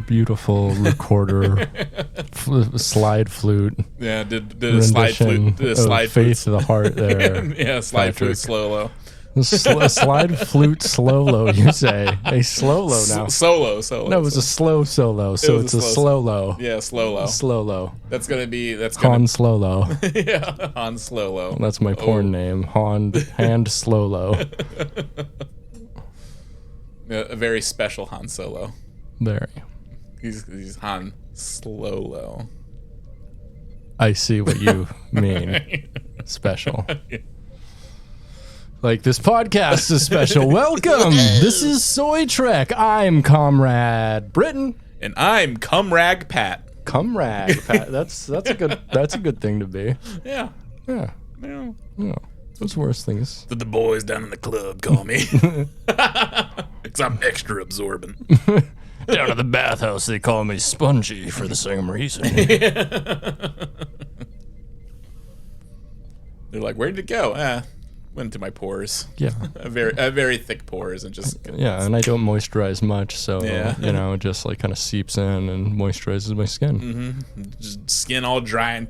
beautiful recorder slide flute. Yeah, did a slide flute. Did a slide Faith of the Heart there. Yeah, slide flute solo. Slide flute slow-lo, you say. A slow-lo now. Solo. No, it was a slow solo, so it's a slow-lo. Yeah, slow-lo. Slow-lo. That's Han Slow-lo. Yeah, Han Slow-lo. That's my porn name. Hand Slow-lo. A very special Han Solo. Very. He's Han Slow-lo. I see what you mean. Special. Yeah. Like this podcast is special. Welcome. This is Soy Trek. I'm Comrade Britain, and I'm Cumrag Pat. Cumrag Pat. That's a good thing to be. Yeah. Yeah. What's worse things? The boys down in the club call me. Because I'm extra absorbent. Down at the bathhouse, they call me Spongy for the same reason. They're like, where did it go? Went into my pores. Yeah. a very thick pores and just. Yeah, and I don't moisturize much, so, yeah. It just like kind of seeps in and moisturizes my skin. Mm-hmm. Just skin all dry and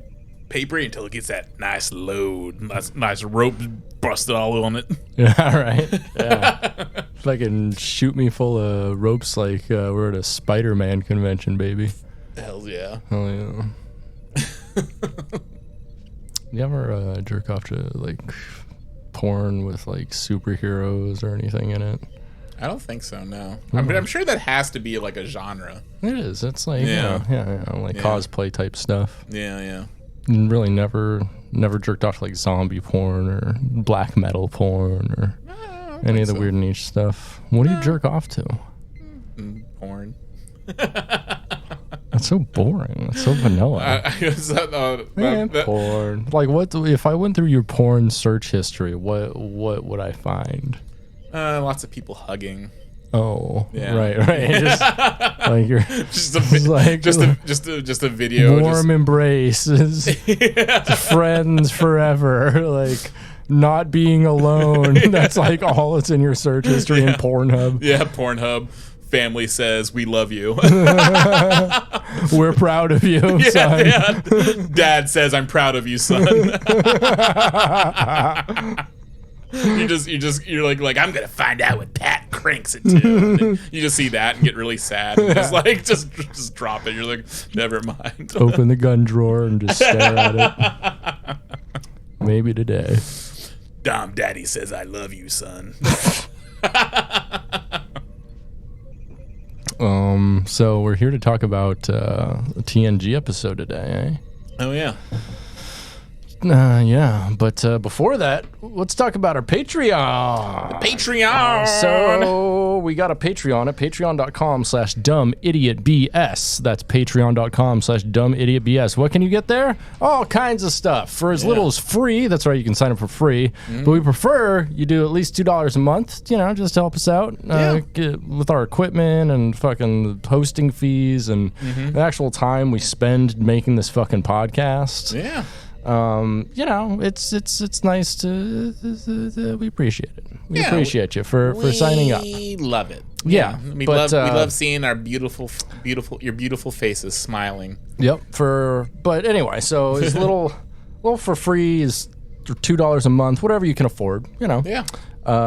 papery until it gets that nice load. Nice rope busted all on it. Yeah, right. Yeah. Fucking shoot me full of ropes like we're at a Spider-Man convention, baby. Hells yeah. Hell yeah. You ever jerk off to like porn with like superheroes or anything in it? I don't think so, no. Mm-hmm. I'm sure that has to be like a genre. It is. It's like cosplay type stuff. Yeah. Really never jerked off to like zombie porn or black metal porn or any of the weird niche stuff. What do you jerk off to? Porn. That's so boring. That's so vanilla. Porn. Like, what if I went through your porn search history? What would I find? Lots of people hugging. Oh, yeah. Right. Just like you're just a video. Warm embraces, friends forever. Like not being alone. That's like all that's in your search history in Pornhub. Yeah, Pornhub. Family says we love you. We're proud of you, son. Yeah. Dad says I'm proud of you, son. You're like I'm gonna find out what Pat cranks it to. You just see that and get really sad. And just drop it. You're like, never mind. Open the gun drawer and just stare at it. Maybe today. Dom Daddy says I love you, son. So we're here to talk about a TNG episode today, eh? Oh, yeah. Yeah, but before that, let's talk about our Patreon. The Patreon! So we got a Patreon at patreon.com/dumbidiotbs. That's patreon.com/dumbidiotbs. What can you get there? All kinds of stuff. For as little as free, that's right, you can sign up for free. Mm-hmm. But we prefer you do at least $2 a month, just to help us out with our equipment and fucking hosting fees and the actual time we spend making this fucking podcast. Yeah. It's nice to we appreciate it. We appreciate you for signing up. We love it. Yeah. We love seeing our beautiful faces smiling. Yep. But anyway, so it's a little for free is $2 a month, whatever you can afford, Yeah.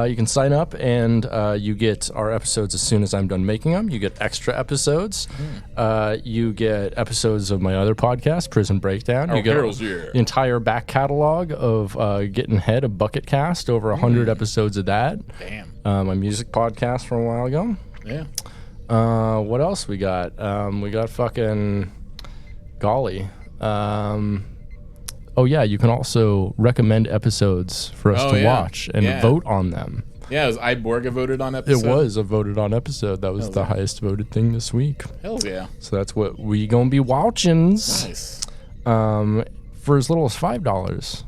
You can sign up and you get our episodes as soon as I'm done making them. You get extra episodes. You get episodes of my other podcast, Prison Breakdown. You get the entire back catalog of Getting Head, a Bucket Cast, over 100 episodes of that. Damn. My music podcast from a while ago. Yeah. What else we got? We got fucking golly. Oh, yeah, you can also recommend episodes for us to watch and vote on them. Yeah, was Borg voted on episode? It was a voted on episode. That was the highest voted thing this week. Hell yeah. So that's what we gonna be watching. Nice. For as little as $5.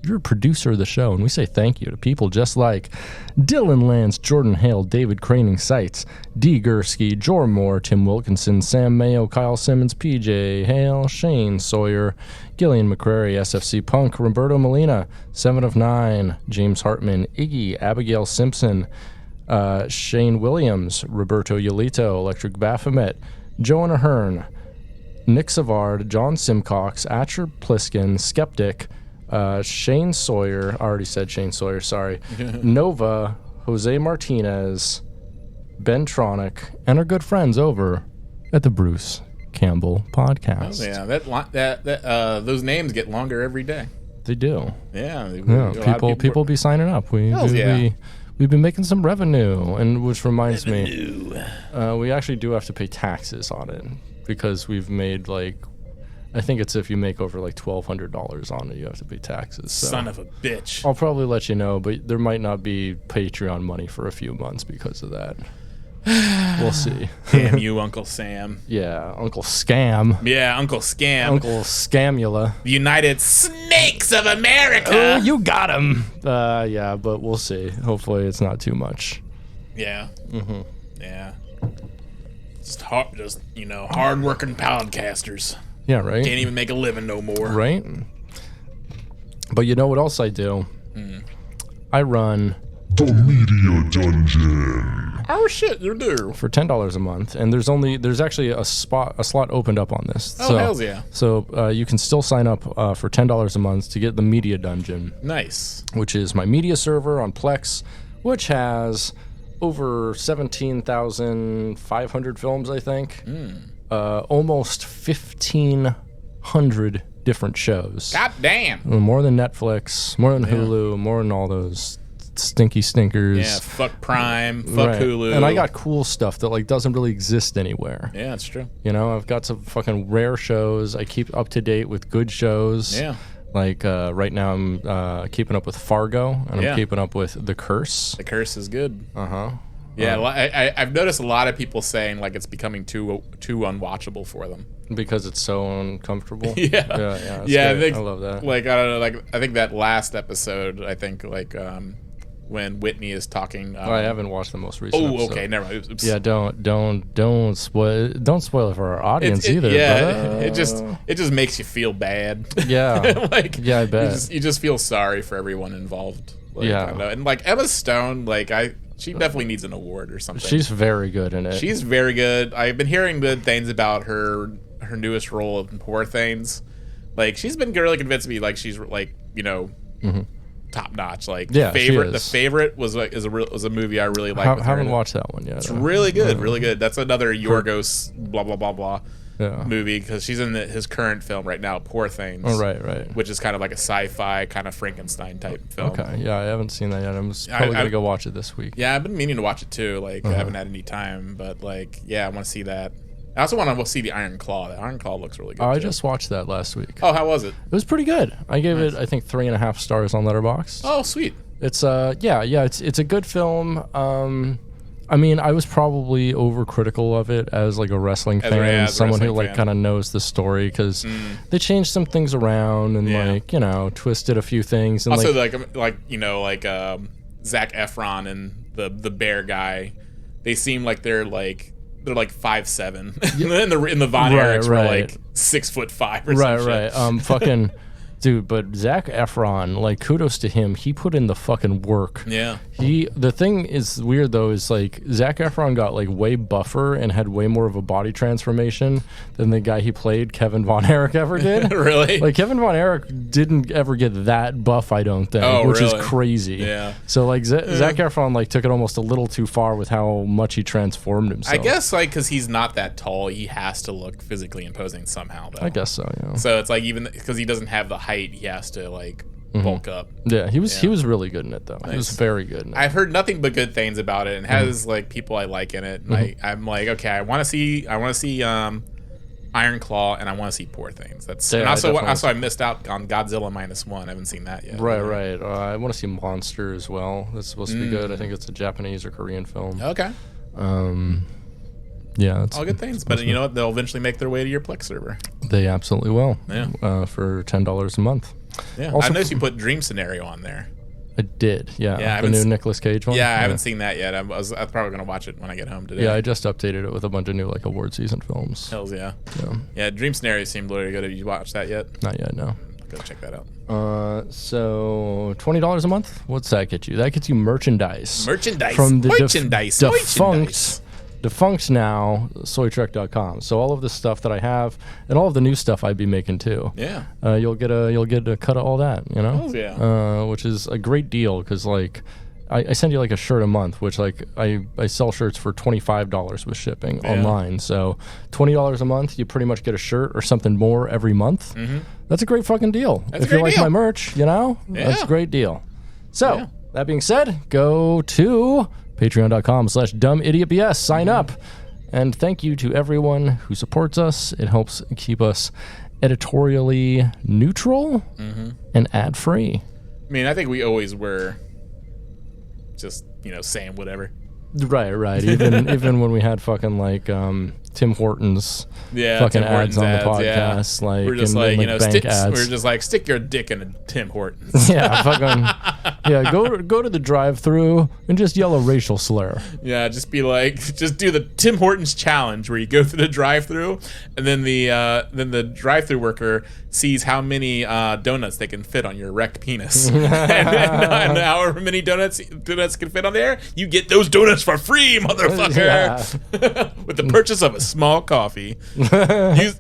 You're a producer of the show, and we say thank you to people just like Dylan Lance, Jordan Hale, David Craning Seitz, D. Gursky, Jor Moore, Tim Wilkinson, Sam Mayo, Kyle Simmons, PJ Hale, Shane Sawyer, Gillian McCrary, SFC Punk, Roberto Molina, 7 of 9, James Hartman, Iggy, Abigail Simpson, Shane Williams, Roberto Yolito, Electric Baphomet, Joanna Hearn, Nick Savard, John Simcox, Atcher Pliskin, Skeptic, Shane Sawyer. I already said Shane Sawyer, sorry. Nova, Jose Martinez, Ben Tronick, and our good friends over at the Bruce Campbell Podcast. Oh, yeah, those names get longer every day. They do. Yeah. People be signing up. We've been making some revenue, and which reminds me, we actually do have to pay taxes on it because we've made I think it's if you make over $1,200 on it, you have to pay taxes. So son of a bitch. I'll probably let you know, but there might not be Patreon money for a few months because of that. We'll see. Damn you, Uncle Sam. Yeah, Uncle Scam. Yeah, Uncle Scam. Uncle Scamula. The United Snakes of America. Oh, you got him. Yeah, but we'll see. Hopefully it's not too much. Yeah. Mm-hmm. Yeah. Just hard-working podcasters. Yeah, right? Can't even make a living no more. Right? But you know what else I do? I run the Media Dungeon. Oh shit, you do. For $10 a month, and there's actually a slot opened up on this. Oh, hells yeah. So you can still sign up for $10 a month to get the Media Dungeon. Nice. Which is my media server on Plex, which has over 17,500 films, I think. Almost 1,500 different shows. God damn. More than Netflix, more than Hulu, more than all those stinky stinkers. Yeah, fuck Prime, fuck Hulu. And I got cool stuff that doesn't really exist anywhere. Yeah, that's true. I've got some fucking rare shows. I keep up to date with good shows. Yeah. Right now I'm keeping up with Fargo, and I'm keeping up with The Curse. The Curse is good. Uh-huh. Yeah, I've noticed a lot of people saying it's becoming too unwatchable for them because it's so uncomfortable. Yeah, I love that. I don't know, I think that last episode, when Whitney is talking. I haven't watched the most recent. Oh, okay, never mind. Oops. Yeah, don't spoil it for our audience either. Yeah, it just makes you feel bad. Yeah, I bet you just feel sorry for everyone involved. And Emma Stone, she definitely needs an award or something. She's very good in it. She's very good. I've been hearing good things about her newest role in Poor Things. She's been really convincing me. She's top notch. Favorite. The Favorite was a movie I really liked. Haven't watched that one yet. It's really good, really good. That's another Yorgos blah blah blah blah movie because she's in his current film right now, Poor Things. Oh, right. Which is kind of like a sci-fi kind of Frankenstein type film. Okay, yeah, I haven't seen that yet. I'm probably gonna go watch it this week. Yeah, I've been meaning to watch it too. I haven't had any time, but I want to see that. I also want to see the Iron Claw. The Iron Claw looks really good. I just watched that last week. Oh, how was it? It was pretty good. I gave it, I think, 3.5 stars on Letterboxd. Oh, sweet. It's it's a good film. I was probably overcritical of it as a wrestling fan, someone who kind of knows the story because they changed some things around and twisted a few things. And also Zac Efron and the bear guy, they seem like they're 5'7", in the Von Erichs were 6'5" or something. Fucking dude, but Zac Efron, kudos to him. He put in the fucking work. Yeah. The thing is weird though is Zac Efron got way buffer and had way more of a body transformation than the guy he played, Kevin Von Erich, ever did. Really? Kevin Von Erich didn't ever get that buff, I don't think, which is crazy. Yeah. So Zac Efron took it almost a little too far with how much he transformed himself. I guess because he's not that tall, he has to look physically imposing somehow though. I guess so, yeah. So it's even because he doesn't have the height, he has to bulk up. Yeah, he was really good in it though. Nice. He was very good in it. I've heard nothing but good things about it and has people I like in it. And I'm okay, I want to see Iron Claw and I want to see Poor Things. I missed out on Godzilla -1. I haven't seen that yet. Right. I want to see Monster as well. That's supposed to be good. I think it's a Japanese or Korean film. Okay. Yeah, it's all good things, but you know what? They'll eventually make their way to your Plex server. They absolutely will. Yeah. For $10 a month. Yeah. Also, I noticed you put Dream Scenario on there. I did. Yeah. The new Nicolas Cage one. Yeah, I haven't seen that yet. I'm probably gonna watch it when I get home today. Yeah, I just updated it with a bunch of new award season films. Hells yeah. Yeah. Dream Scenario seemed really good. Have you watched that yet? Not yet. No. Go check that out. So $20 a month. What's that get you? That gets you merchandise. Merchandise. From the merchandise. defunct defunct now, soytrek.com. So all of the stuff that I have and all of the new stuff I'd be making too. Yeah. You'll get a cut of all that, you know? Oh, yeah. Which is a great deal because like I send you like a shirt a month, which like I sell shirts for $25 with shipping online. So $20 a month, you pretty much get a shirt or something more every month. Mm-hmm. That's a great fucking deal. If you like my merch, you know, that's a great deal. So that being said, go to patreon.com/dumbidiotbs, sign up. And thank you to everyone who supports us. It helps keep us editorially neutral and ad free. I mean, I think we always were just, saying whatever. Right. Even when we had fucking like Tim Hortons fucking ads on the podcast, like we're just and, like, bank ads. We're just like, stick your dick in a Tim Hortons. Go to the drive-through and just yell a racial slur. Yeah, just be like, just do the Tim Hortons challenge where you go through the drive-through and then the drive-through worker sees how many donuts they can fit on your erect penis, and however many donuts can fit on there, you get those donuts for free, motherfucker. With the purchase of a small coffee. use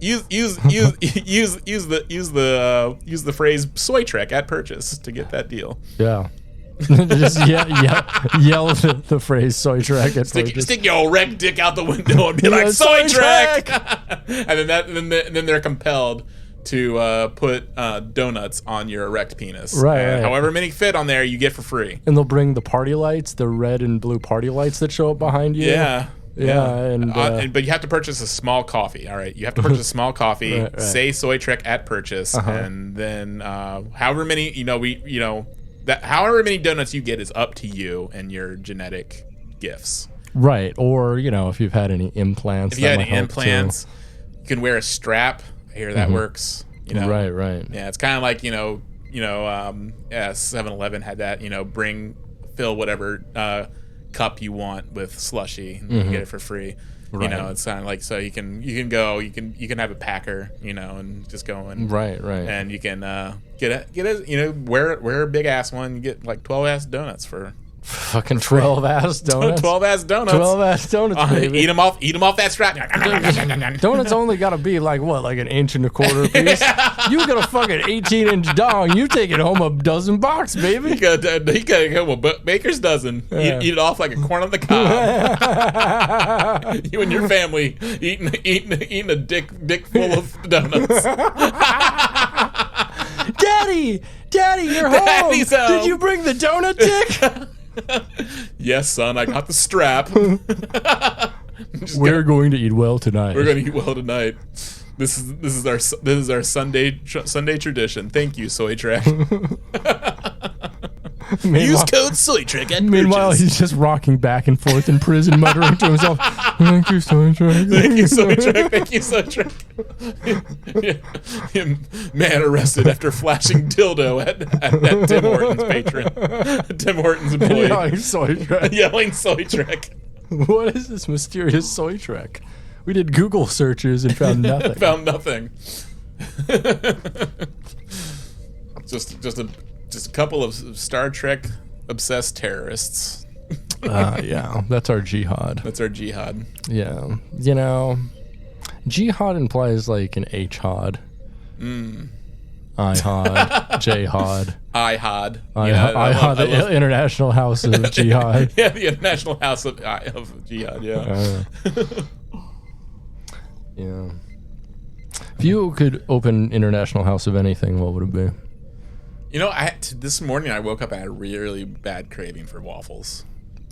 the phrase soy trek at purchase to get that deal. Yeah. Just yell the phrase soy trek at purchase. Stick your erect dick out the window and be like soy trek. And then they're compelled to put donuts on your erect penis. Right. However many fit on there, you get for free. And they'll bring the party lights, the red and blue party lights that show up behind you. Yeah. But you have to purchase a small coffee. All right, you have to purchase a small coffee. Right. Say soy trek at purchase, and then however many however many donuts you get is up to you and your genetic gifts. Right, or if you've had any implants. If you had any implants, you can wear a strap. I hear that works. Right. Yeah, it's kind of like 7-Eleven had that. Fill whatever cup you want with slushy and you get it for free. Right. It's kind of like, so you can have a packer, and just go and right, and you can wear a big ass one. You get like 12 ass donuts for fucking 12 ass donuts. 12 ass donuts. 12 ass donuts, baby. Eat them off that strap. Donuts only gotta be like what, like an inch and a quarter piece. You got a fucking 18-inch dong. You take it home a dozen box, baby. You gotta go a baker's dozen. Yeah. Eat it off like a corn on the cob. You and your family eating a dick full of donuts. Daddy, you're home. Did you bring the donut dick? Yes, son, I got the strap. We're going to eat well tonight. We're going to eat well tonight. This is our Sunday tradition. Thank you, Soy Trek. Use code SOYTREK at Meanwhile, purchase. he's just rocking back and forth in prison, muttering to himself, "Thank you, Soy Trek. Thank you, Soy Trek. Thank you, Soy Trek." Man arrested after flashing dildo at Tim Hortons patron. Tim Hortons employee. Yelling Soy Trek. Yelling Soy Trek. What is this mysterious Soy Trek? We did Google searches and found nothing. Found nothing. Just a couple of Star Trek obsessed terrorists. Yeah, that's our jihad. That's our jihad. Yeah, jihad implies like an H-hod. I-hod, J-hod. I-hod. I-hod, the International House of Jihad. Yeah, the International House of Jihad, yeah. Yeah. If you could open International House of anything, what would it be? This morning I woke up and I had a really bad craving for waffles.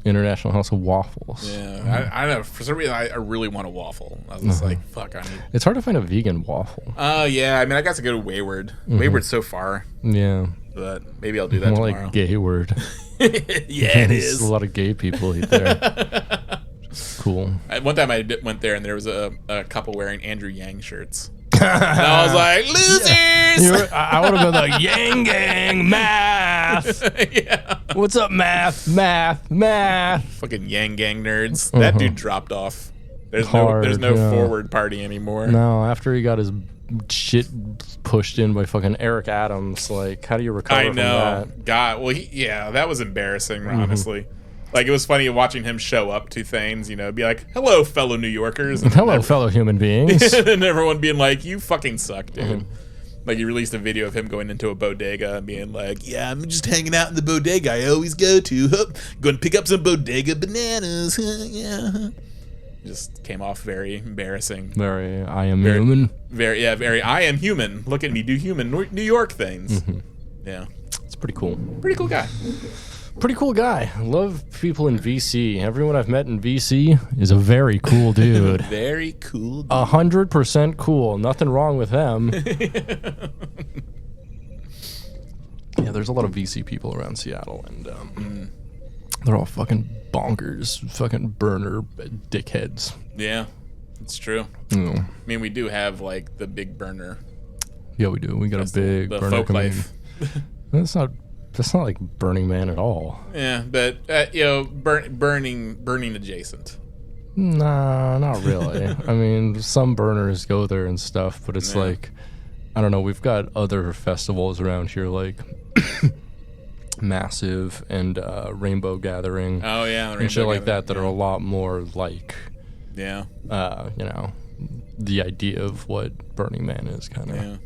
International House of Waffles. Yeah, I don't know. For some reason, I really want a waffle. I was just like, fuck, I need... It's hard to find a vegan waffle. Yeah. I mean, I got to go to Wayward. Wayward's so far. Yeah. But maybe I'll do that tomorrow. Like Gayward. Yeah, it is. A lot of gay people eat there. Cool. One time I went there and there was a couple wearing Andrew Yang shirts. And I was like, losers! Yeah. I would have been like, Yang Gang, math! Yeah. What's up, math? Fucking Yang Gang nerds. That dude dropped off. There's no forward party anymore. No, after he got his shit pushed in by fucking Eric Adams, like, how do you recover from that? God, well, that was embarrassing, honestly. Like, it was funny watching him show up to things, you know, be like, hello, fellow New Yorkers. And hello, fellow human beings. And everyone being like, you fucking suck, dude. Like, he released a video of him going into a bodega and being like, yeah, I'm just hanging out in the bodega I always go to. Going to pick up some bodega bananas. Yeah. Just came off very embarrassing. Very, I am human. Very, I am human. Look at me do human New York things. Yeah. It's pretty cool. Pretty cool guy. Pretty cool guy. Love people in VC. Everyone I've met in VC is a very cool dude. Very cool dude. 100% cool. Nothing wrong with them. Yeah, there's a lot of VC people around Seattle, and they're all fucking bonkers, fucking burner dickheads. Yeah, it's true. I mean, we do have, like, the big burner. Yeah, we do. We got a big the burner folk life. That's not like Burning Man at all. Yeah, but you know, burning adjacent. Nah, not really. I mean, some burners go there and stuff, but it's like, I don't know. We've got other festivals around here, like Massive and Rainbow Gathering. Oh yeah, and shit like that are a lot more like, you know, the idea of what Burning Man is, kind of,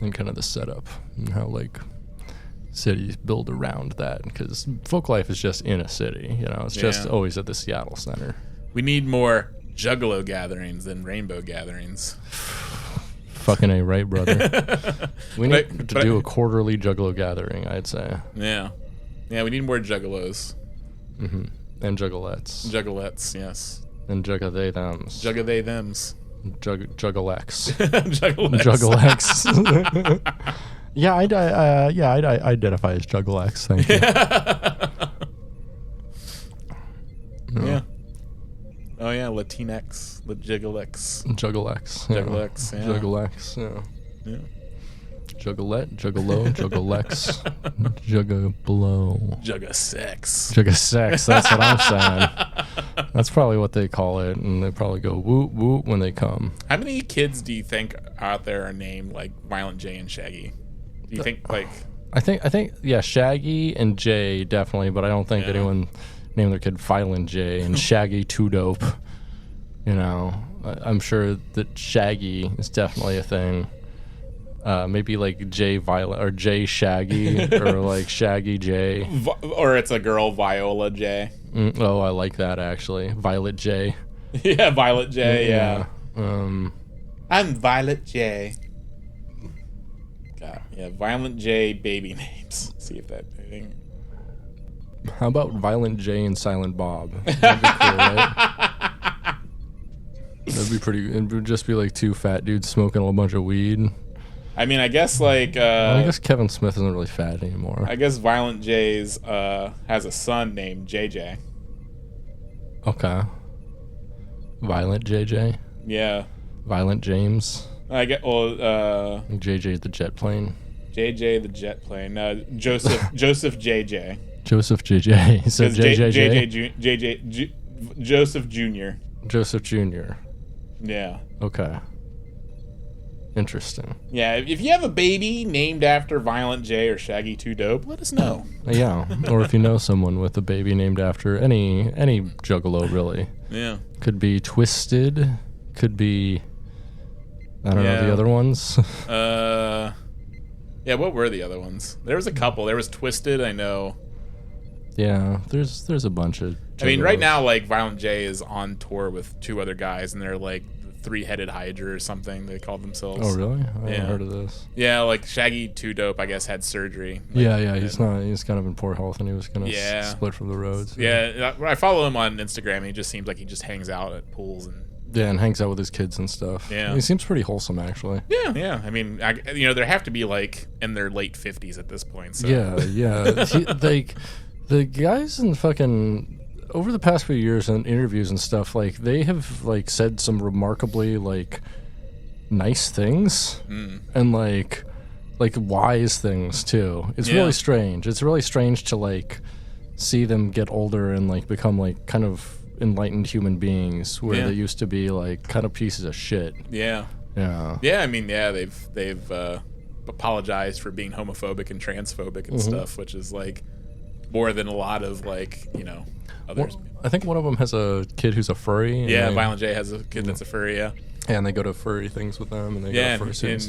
and kind of the setup and how, like, cities build around that, because folk life is just in a city, you know, it's just always at the Seattle center. We need more Juggalo gatherings than Rainbow gatherings. Fucking A, right, brother? We need to do a quarterly Juggalo gathering, I'd say. Yeah, we need more Juggalos. And Juggalettes, yes. And Jugga-they-thems. Jugga-they-thems. Juggalex. Juggalex. Yeah, I identify as Juggalex. Thank you. Yeah. Oh yeah, Latinx, Juggalex. Juggalex. Juggalex. Yeah. Juggalex. Yeah. Juggalette, Juggalo, Juggalex, Juggablow. Jugga-sex. Jugga-sex, that's what I'm saying. That's probably what they call it, and they probably go woot woot when they come. How many kids do you think out there are named like Violent J and Shaggy? Do you think like... I think yeah, Shaggy and Jay definitely, but I don't think anyone named their kid Violent J and Shaggy Too Dope. You know, I'm sure that Shaggy is definitely a thing. Maybe like J Violet or J Shaggy or like Shaggy J. Or it's a girl, Viola J. Oh, I like that actually. Violet J. Yeah, Violet J, yeah. I'm Violet J. God, yeah, Violent J baby names. See if that thing. How about Violent J and Silent Bob? That'd be cool, right? That'd be pretty. It would just be like two fat dudes smoking a bunch of weed. I mean, I guess like... I guess Kevin Smith isn't really fat anymore. I guess Violent J's has a son named JJ. Okay. Violent JJ? Yeah. Violent James? I get... Well, JJ the jet plane? JJ the jet plane. Joseph JJ. Joseph JJ. So JJ Joseph Jr. Joseph Jr. Yeah. Okay. Interesting. Yeah, if you have a baby named after Violent J or Shaggy Too Dope, let us know. Yeah, or if you know someone with a baby named after any Juggalo, really. Yeah. Could be Twisted. Could be... I don't know the other ones. Yeah, what were the other ones? There was a couple. There was Twisted, I know. Yeah, there's a bunch of Juggalos. I mean, right now, like, Violent J is on tour with two other guys, and they're, like, Three-Headed Hydra or something they called themselves. Oh, really? I haven't heard of this. Yeah, like, Shaggy Too Dope, I guess, had surgery. Like, he's kind of in poor health, and he was going to split from the roads. Yeah, I follow him on Instagram, and he just seems like he just hangs out at pools and... Yeah, and hangs out with his kids and stuff. Yeah. He seems pretty wholesome, actually. Yeah. I mean, there have to be, like, in their late 50s at this point, so... Yeah. The guys in fucking... Over the past few years in interviews and stuff, like, they have, like, said some remarkably, like, nice things. And, like wise things, too. It's really strange. It's really strange to, like, see them get older and, like, become, like, kind of enlightened human beings where they used to be, like, kind of pieces of shit. Yeah. I mean, they've apologized for being homophobic and transphobic and stuff, which is, like... more than a lot of like others. Well, I think one of them has a kid who's a furry. Yeah, Violent J has a kid that's a furry. Yeah. And they go to furry things with them, and they go to furry suits.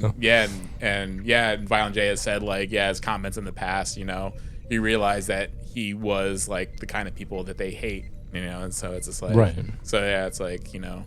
And Violent J has said like his comments in the past, he realized that he was like the kind of people that they hate, and so it's just like So it's like he did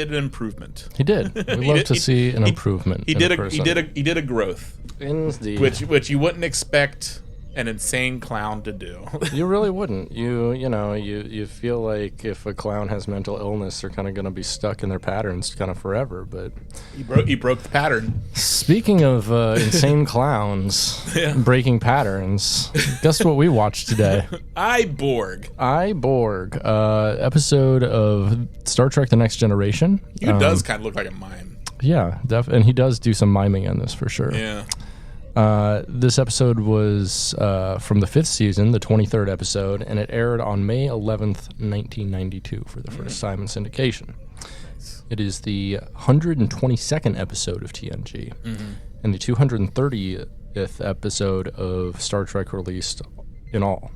an improvement. He did. We love to see an improvement. He did a growth. Indeed. Which you wouldn't expect an insane clown to do. You really wouldn't. You feel like if a clown has mental illness, they're kind of going to be stuck in their patterns kind of forever. But he broke the pattern. Speaking of insane clowns breaking patterns, guess what we watched today? Borg. Episode of Star Trek: The Next Generation. He does kind of look like a mime. Yeah, and he does do some miming in this for sure. Yeah. This episode was from the 5th season, the 23rd episode, and it aired on May 11th, 1992 for the first time in syndication. Nice. It is the 122nd episode of TNG and the 230th episode of Star Trek released in all.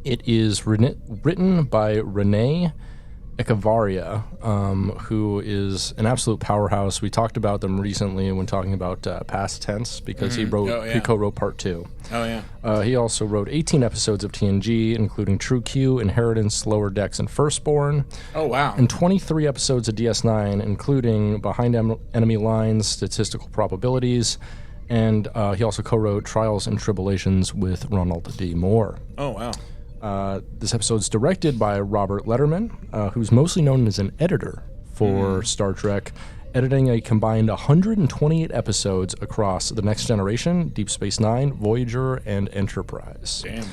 It is written by Renee Echevarria, who is an absolute powerhouse. We talked about them recently when talking about Past Tense because he co-wrote Part 2. Oh, yeah. He also wrote 18 episodes of TNG, including True Q, Inheritance, Lower Decks, and Firstborn. Oh, wow. And 23 episodes of DS9, including Behind Enemy Lines, Statistical Probabilities, and he also co-wrote Trials and Tribulations with Ronald D. Moore. Oh, wow. This episode's directed by Robert Letterman, who's mostly known as an editor for Star Trek, editing a combined 128 episodes across The Next Generation, Deep Space Nine, Voyager, and Enterprise. Damn.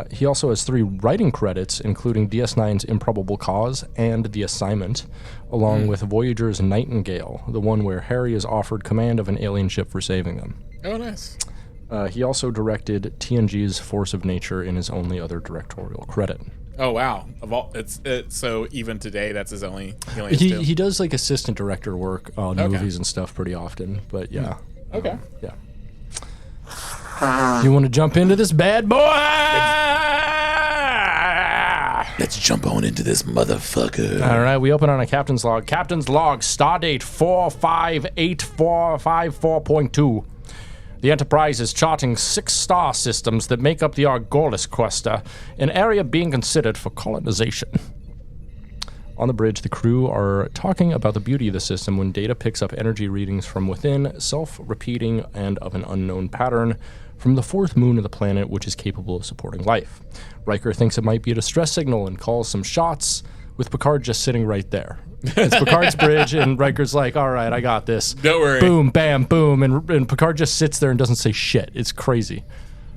He also has 3 writing credits, including DS9's Improbable Cause and The Assignment, along with Voyager's Nightingale, the one where Harry is offered command of an alien ship for saving them. Oh, nice. He also directed TNG's Force of Nature in his only other directorial credit. Oh wow! So even today, that's his only. He does like assistant director work on movies and stuff pretty often, but yeah. Okay. Yeah. You want to jump into this bad boy? Let's jump on into this motherfucker. All right, we open on a captain's log. Captain's log, stardate 4585454.2. The Enterprise is charting 6 star systems that make up the Argolis cluster, an area being considered for colonization. On the bridge, the crew are talking about the beauty of the system when Data picks up energy readings from within, self-repeating and of an unknown pattern, from the 4th moon of the planet, which is capable of supporting life. Riker thinks it might be a distress signal and calls some shots, with Picard just sitting right there. It's Picard's bridge, and Riker's like, all right, I got this. Don't worry. Boom, bam, boom, and Picard just sits there and doesn't say shit. It's crazy.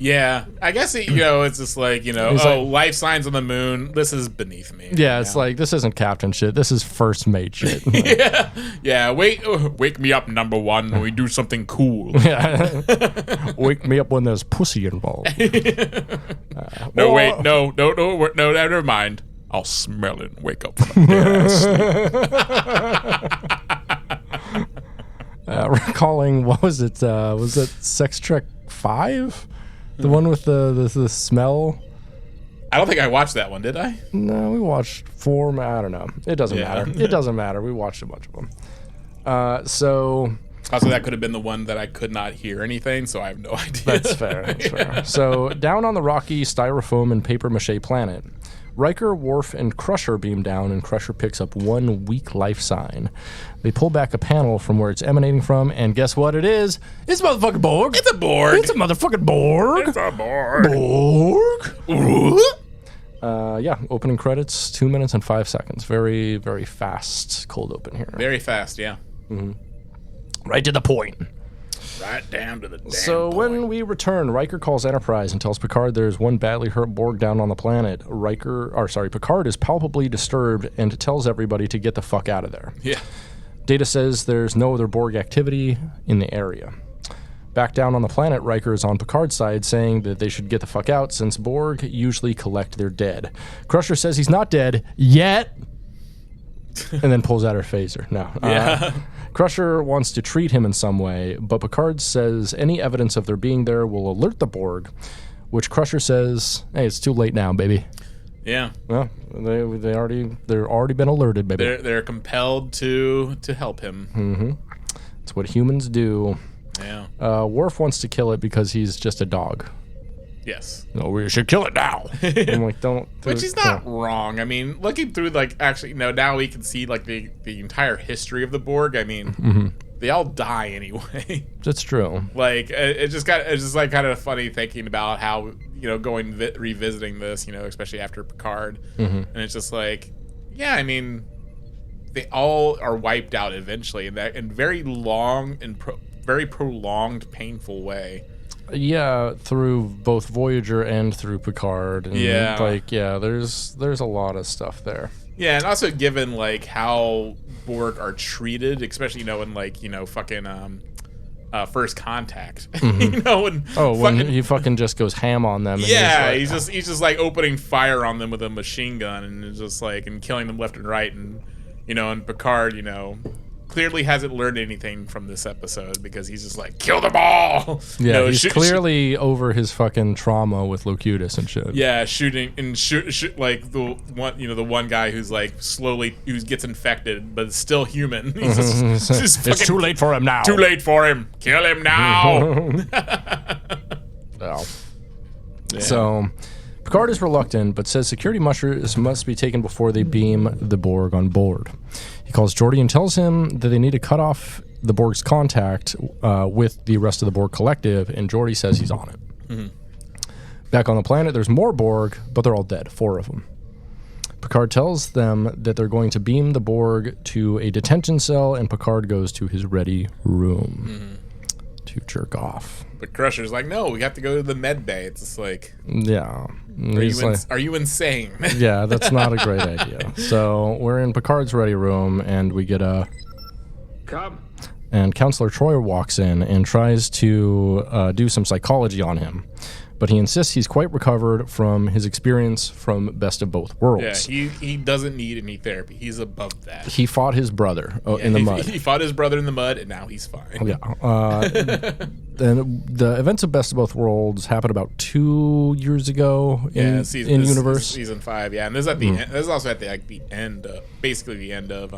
Yeah, I guess, it's just like, life signs on the moon, this is beneath me. Yeah, it's like, this isn't captain shit. This is first mate shit. Yeah, wake me up, number 1, when we do something cool. Yeah. Wake me up when there's pussy involved. Never mind. I'll smell it and wake up from recalling, what was it? Was it Sex Trek 5? The one with the smell? I don't think I watched that one, did I? No, we watched 4. I don't know. It doesn't matter. It doesn't matter. We watched a bunch of them. So that could have been the one that I could not hear anything, so I have no idea. That's fair. So down on the rocky styrofoam and paper mache planet, Riker, Worf, and Crusher beam down, and Crusher picks up 1 weak life sign. They pull back a panel from where it's emanating from, and guess what it is? It's a motherfucking Borg. It's a Borg. It's a motherfucking Borg. It's a Borg. Yeah, opening credits, 2 minutes and 5 seconds. Very, very fast cold open here. Very fast, yeah. Mm-hmm. Right to the point. Right down to the damn So point. when we return, Riker calls Enterprise and tells Picard there's 1 badly hurt Borg down on the planet. Picard is palpably disturbed and tells everybody to get the fuck out of there. Yeah. Data says there's no other Borg activity in the area. Back down on the planet, Riker is on Picard's side, saying that they should get the fuck out since Borg usually collect their dead. Crusher says he's not dead yet. and then pulls out her phaser. No. Yeah. Crusher wants to treat him in some way, but Picard says any evidence of their being there will alert the Borg, which Crusher says, hey, it's too late now, baby. Yeah. Well, they're already been alerted, baby. They're compelled to help him. Mm-hmm. It's what humans do. Yeah. Worf wants to kill it because he's just a dog. Yes. No, we should kill it now. I'm like, don't. Which he's not wrong. I mean, looking through, like, actually, now we can see, like, the entire history of the Borg. I mean, they all die anyway. That's true. Like, it's just like kind of funny thinking about how, revisiting this, especially after Picard, and it's just like, yeah, I mean, they all are wiped out eventually in very long and very prolonged, painful way. Yeah, through both Voyager and through Picard. And there's a lot of stuff there. Yeah, and also given, like, how Borg are treated, especially, in, fucking First Contact. When he fucking just goes ham on them. And he's just like opening fire on them with a machine gun and just like and killing them left and right, and and Picard, clearly hasn't learned anything from this episode because he's just like, kill them all. Yeah, he's clearly over his fucking trauma with Locutus and shit. Yeah, shooting and shoot like the one, the one guy who's like who gets infected but is still human. He's just it's too late for him now. Too late for him. Kill him now. Well, yeah. So Picard is reluctant, but says security measures must be taken before they beam the Borg on board. He calls Geordi and tells him that they need to cut off the Borg's contact with the rest of the Borg collective, and Geordi says he's on it. Mm-hmm. Back on the planet, there's more Borg, but they're all dead, 4 of them. Picard tells them that they're going to beam the Borg to a detention cell, and Picard goes to his ready room to jerk off. But Crusher's like, no, we have to go to the med bay. It's just like, yeah. Are you insane? Yeah, that's not a great idea. So we're in Picard's ready room, and we get Come. And Counselor Troy walks in and tries to do some psychology on him. But he insists he's quite recovered from his experience from Best of Both Worlds. Yeah, he doesn't need any therapy. He's above that. He fought his brother in the mud. He fought his brother in the mud, and now he's fine. Yeah. And the events of Best of Both Worlds happened about 2 years ago in universe. Season 5, yeah. And this is at the end. This is also at the end, basically the end of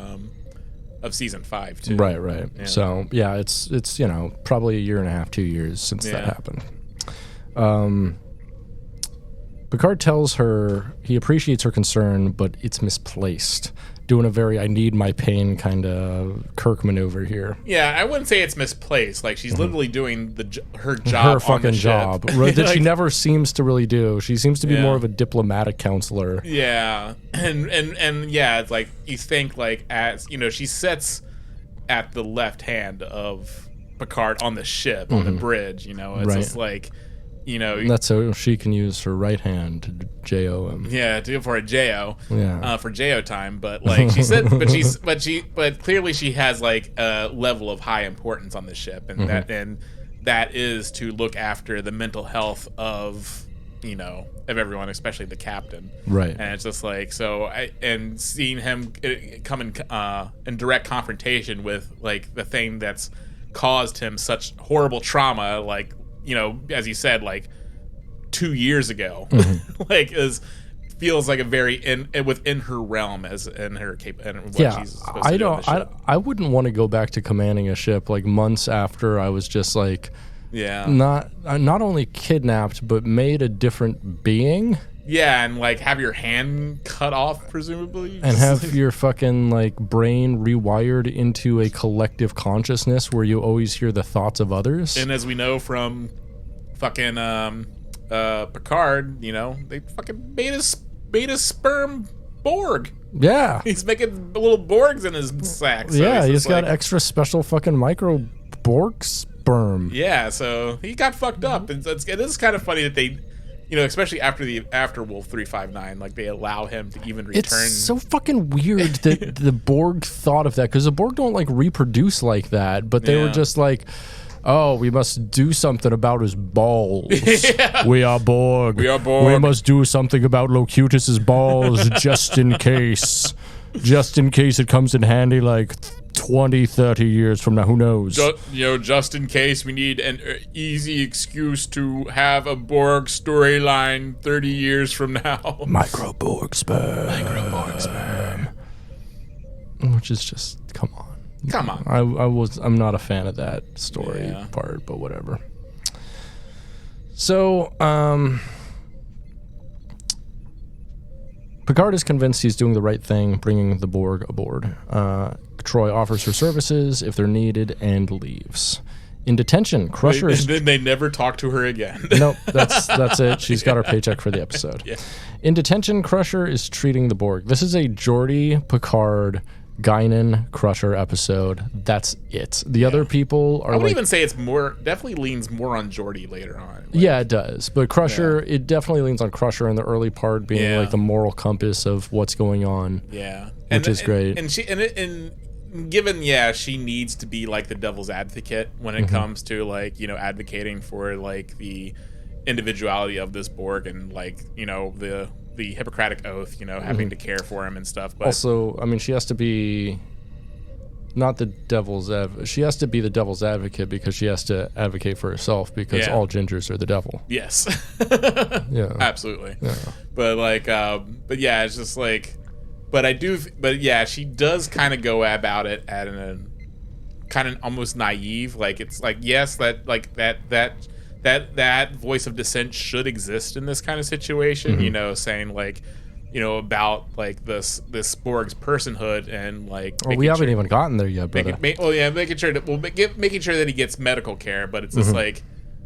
season 5 too. Right. Yeah. So yeah, it's probably a year and a half, 2 years since that happened. Picard tells her he appreciates her concern, but it's misplaced. Doing a very I need my pain kind of Kirk maneuver here. Yeah, I wouldn't say it's misplaced. Like, she's literally doing her job. Her fucking job. That she never seems to really do. She seems to be more of a diplomatic counselor. Yeah. And yeah, it's like, you think, like, as, she sits at the left hand of Picard on the ship, on the bridge, It's just like, that's so she can use her right hand to J-O-M. Yeah, for a J-O. Yeah. For J-O time. But like she said, but clearly she has like a level of high importance on the ship, and that is to look after the mental health of everyone, especially the captain. Right. And it's just like, and seeing him come in direct confrontation with like the thing that's caused him such horrible trauma, like, as you said, like 2 years ago, like feels like a very within her realm as in her she's supposed to do on the ship. I wouldn't want to go back to commanding a ship like months after I was just like, not only kidnapped but made a different being. Yeah, and like have your hand cut off, presumably, and have your fucking like brain rewired into a collective consciousness where you always hear the thoughts of others. And as we know from fucking Picard, they fucking made a sperm Borg. Yeah, he's making little Borgs in his sack. So he's got extra special fucking micro Borg sperm. Yeah, so he got fucked up, and it is kind of funny that they. Especially after Wolf 359, like they allow him to even return. It's so fucking weird that the Borg thought of that, because the Borg don't like reproduce like that, but they were just like, oh, we must do something about his balls. Yeah. We are Borg. We are Borg. We must do something about Locutus's balls just in case. just in case it comes in handy like 20, 30 years from now. Who knows? Just in case we need an easy excuse to have a Borg storyline 30 years from now. Micro Borg sperm. Which is just, come on. I'm not a fan of that story part, but whatever. So, Picard is convinced he's doing the right thing, bringing the Borg aboard. Troy offers her services if they're needed and leaves. In detention, Crusher is... They never talk to her again. Nope, that's it. She's got her paycheck for the episode. Yeah. In detention, Crusher is treating the Borg. This is a Geordi, Picard, Guinan, Crusher episode. That's it. The other people are I would even say it's definitely leans more on Geordi later on. Yeah, it does. But Crusher, it definitely leans on Crusher in the early part being like the moral compass of what's going on. Yeah. Which is great. And given she needs to be like the devil's advocate when it comes to like, advocating for like the individuality of this Borg and like, the Hippocratic Oath, having to care for him and stuff. But also, I mean, she has to be not the devil's she has to be the devil's advocate because she has to advocate for herself because all gingers are the devil. Yes. Yeah. Absolutely. Yeah. But like it's just like she does kind of go about it at a kind of almost naive, like it's like that voice of dissent should exist in this kind of situation, saying like, about like this Borg's personhood and like. Well, we haven't even gotten there yet, brother. Making sure that he gets medical care, but it's just like,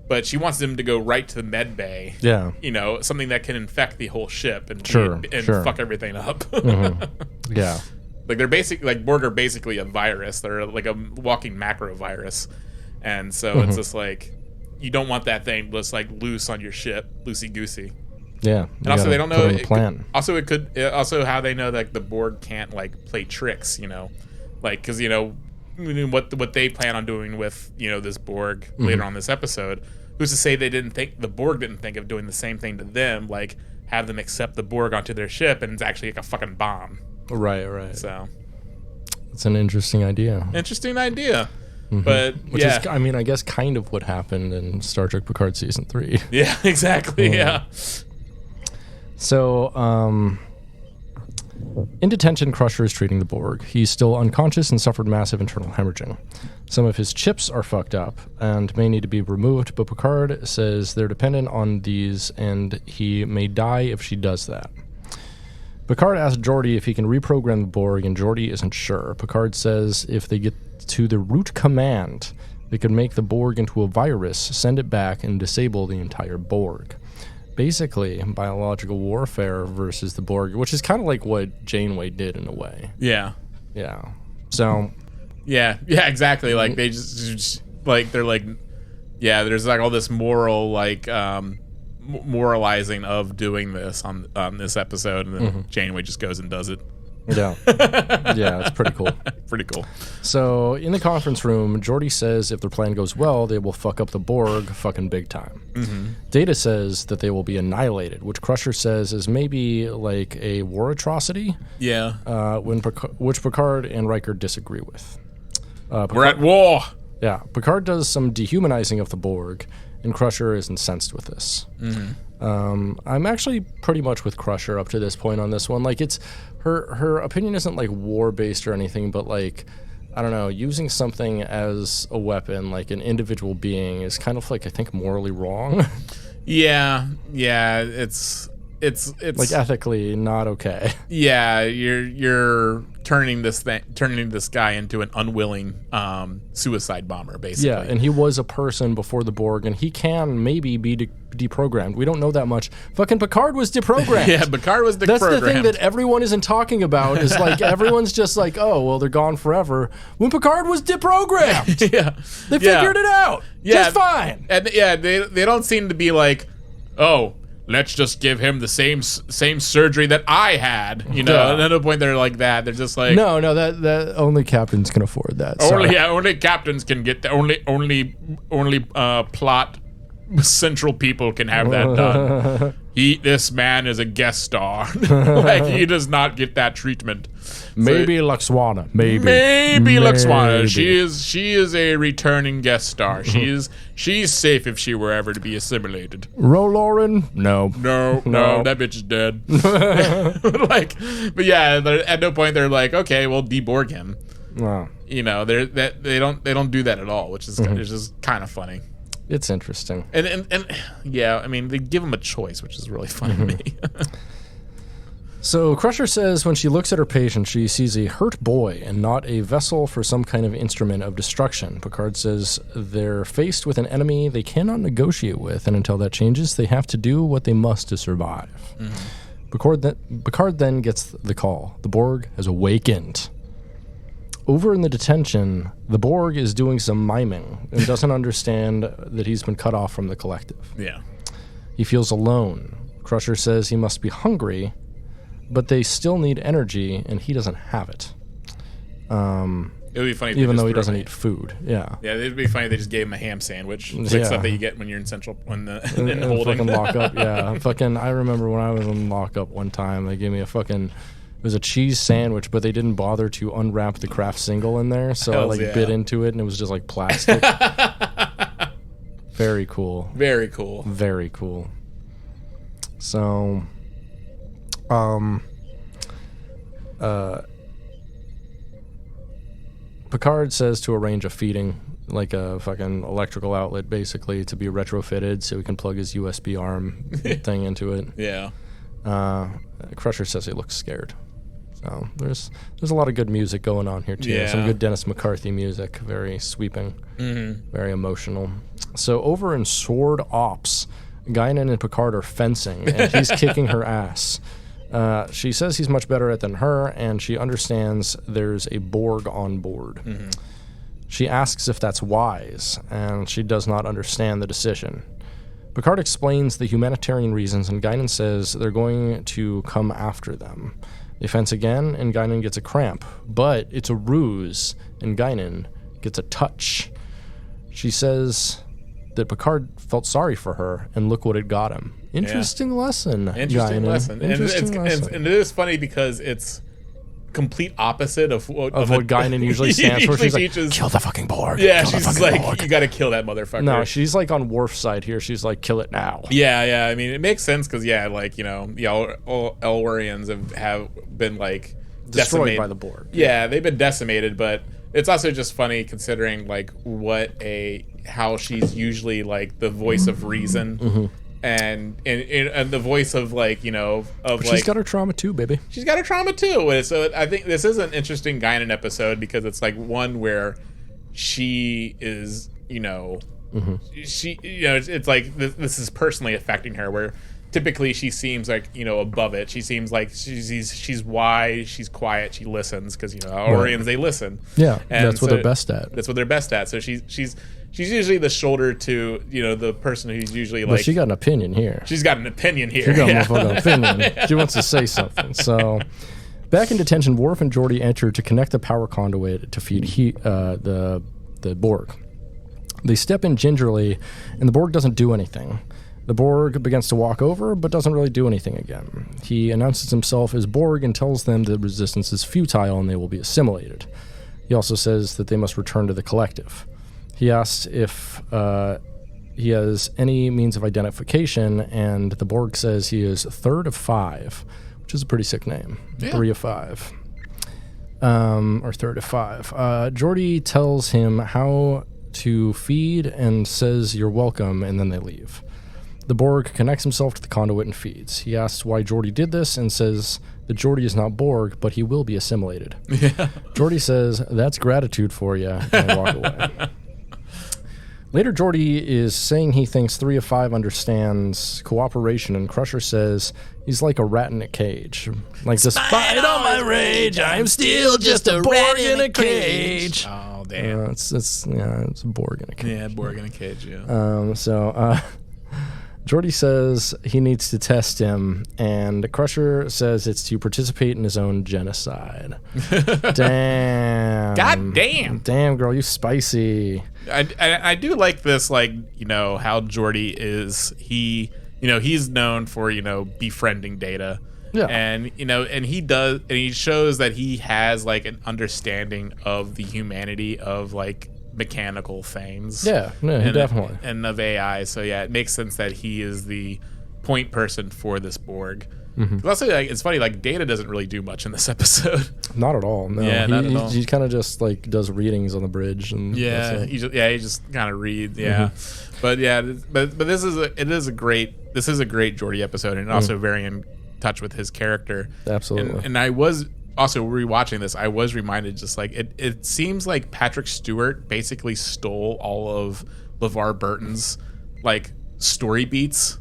but she wants him to go right to the med bay. Yeah. Something that can infect the whole ship and fuck everything up. Yeah. Like they're basically like Borg are basically a virus. They're like a walking macro virus, and so it's just like. You don't want that thing just like loose on your ship, loosey goosey. Yeah, and also they don't know. It could also how they know that the Borg can't like play tricks, like because what they plan on doing with this Borg later on this episode. Who's to say the Borg didn't think of doing the same thing to them, like have them accept the Borg onto their ship and it's actually like a fucking bomb. Right. So it's an interesting idea. But which is, I mean, I guess kind of what happened in Star Trek Picard season 3. Yeah, exactly. Yeah. So, in detention, Crusher is treating the Borg. He's still unconscious and suffered massive internal hemorrhaging. Some of his chips are fucked up and may need to be removed, but Picard says they're dependent on these and he may die if she does that. Picard asks Geordi if he can reprogram the Borg, and Geordi isn't sure. Picard says if they get to the root command, they could make the Borg into a virus, send it back, and disable the entire Borg. Basically, biological warfare versus the Borg, which is kind of like what Janeway did in a way. Yeah. Yeah. So. Yeah, exactly. Like, they just like, they're like, there's like all this moral, like, moralizing of doing this on this episode, and then Janeway just goes and does it. Yeah. Yeah, it's pretty cool. Pretty cool. So, in the conference room, Geordi says if their plan goes well, they will fuck up the Borg fucking big time. Data says that they will be annihilated, which Crusher says is maybe like a war atrocity. Yeah. Which Picard and Riker disagree with. We're at war! Yeah. Picard does some dehumanizing of the Borg, and Crusher is incensed with this. I'm actually pretty much with Crusher up to this point on this one. Like, it's her opinion isn't like war based or anything, but like, I don't know, using something as a weapon, like an individual being, is kind of like, I think, morally wrong. Yeah, it's like ethically not okay. Yeah, you're turning this guy into an unwilling suicide bomber, basically. Yeah, and he was a person before the Borg, and he can maybe be deprogrammed. We don't know that much. Fucking Picard was deprogrammed. Yeah, Picard was deprogrammed. That's the thing that everyone isn't talking about, is like everyone's just like, oh, well, they're gone forever. When Picard was deprogrammed. Yeah. They figured it out. Yeah. Just fine. And they don't seem to be like, oh, let's just give him the same surgery that I had, And at no point they're like that. They're just like, no, that only captains can afford that. Only captains can get that. Only plot central people can have that done. This man is a guest star. Like, he does not get that treatment. Maybe Luxwana. Maybe Luxwana. She is a returning guest star. She's safe if she were ever to be assimilated. Roloran? No, that bitch is dead. Like, but yeah, at no point they're like, okay, well, deborg him. Wow. You know, they don't do that at all, which is just kind of funny. It's interesting. And yeah, I mean, they give him a choice, which is really funny to me. So Crusher says when she looks at her patient, she sees a hurt boy and not a vessel for some kind of instrument of destruction. Picard says they're faced with an enemy they cannot negotiate with, and until that changes, they have to do what they must to survive. Picard then gets the call. The Borg has awakened. Over in the detention, the Borg is doing some miming and doesn't understand that he's been cut off from the collective. Yeah. He feels alone. Crusher says he must be hungry, but they still need energy, and he doesn't have it. It would be funny if even though he doesn't eat food. Yeah. Yeah, it'd be funny if they just gave him a ham sandwich. It's like stuff that you get when you're in central in holding. Fucking lockup. Yeah. I remember when I was in lockup one time, they gave me it was a cheese sandwich, but they didn't bother to unwrap the Kraft single in there, so I bit into it, and it was just like plastic. Very cool. Very cool. Very cool. So, Picard says to arrange a feeding, like a fucking electrical outlet, basically, to be retrofitted so he can plug his USB arm thing into it. Yeah. Crusher says he looks scared. So there's a lot of good music going on here too. Yeah. Some good Dennis McCarthy music, very sweeping, very emotional. So over in Sword Ops, Guinan and Picard are fencing, and he's kicking her ass. She says he's much better at it than her, and she understands there's a Borg on board. She asks if that's wise, and she does not understand the decision. Picard explains the humanitarian reasons, and Guinan says they're going to come after them. They fence again, and Guinan gets a cramp, but it's a ruse, and Guinan gets a touch. She says that Picard felt sorry for her, and look what it got him. Interesting lesson, Interesting Guinan. lesson. And it is funny because it's complete opposite of what Guinan usually stands for. She's like, kill the fucking Borg. Yeah, she's like, Borg. You gotta kill that motherfucker. No, she's like on Worf's side here. She's like, kill it now. Yeah. I mean, it makes sense because all Elwarians have been like destroyed by the Borg. Yeah, they've been decimated, but it's also just funny considering like how she's usually like the voice of reason. And the voice of but she's got her trauma too, baby. She's got her trauma too. So I think this is an interesting Guinan episode because it's like one where she is, it's like this is personally affecting her. Where typically she seems like above it. She seems like she's wise, she's quiet, she listens because Orions they listen. Yeah, and that's what they're best at. That's what they're best at. So she's usually the shoulder to the person who's usually but she got an opinion here. She's got an opinion here. She got a fucking opinion. She wants to say something. So, back in detention, Worf and Geordi enter to connect the power conduit to feed the Borg. They step in gingerly, and the Borg doesn't do anything. The Borg begins to walk over, but doesn't really do anything again. He announces himself as Borg and tells them the resistance is futile and they will be assimilated. He also says that they must return to the collective. He asks if he has any means of identification, and the Borg says he is third of 5, which is a pretty sick name. Yeah. 3 of 5. Or third of 5. Geordi tells him how to feed and says, "You're welcome," and then they leave. The Borg connects himself to the conduit and feeds. He asks why Geordi did this and says that Geordi is not Borg, but he will be assimilated. Yeah. Geordi says, "That's gratitude for you," and they walk away. Later, Geordi is saying he thinks 3 of 5 understands cooperation, and Crusher says he's like a rat in a cage. Like, despite all my rage, I'm still just a Borg in a cage. Oh, damn. It's a Borg in a cage. Yeah, Borg in a cage, yeah. Geordi says he needs to test him, and Crusher says it's to participate in his own genocide. Damn. God damn. Damn, girl, you spicy. I do like this, how Geordi is. He he's known for, befriending Data. Yeah. And, and he shows that he has like an understanding of the humanity of like mechanical things. Yeah, no, definitely. And of AI. So yeah, it makes sense that he is the point person for this Borg. Also, like, it's funny, like Data doesn't really do much in this episode. Not at all. No. Yeah, not at all. He kind of just like does readings on the bridge and he just kind of reads. Yeah, but this is a great Geordi episode, and also very in touch with his character. Absolutely. And I was also rewatching this. I was reminded, just like it seems like Patrick Stewart basically stole all of LeVar Burton's like story beats.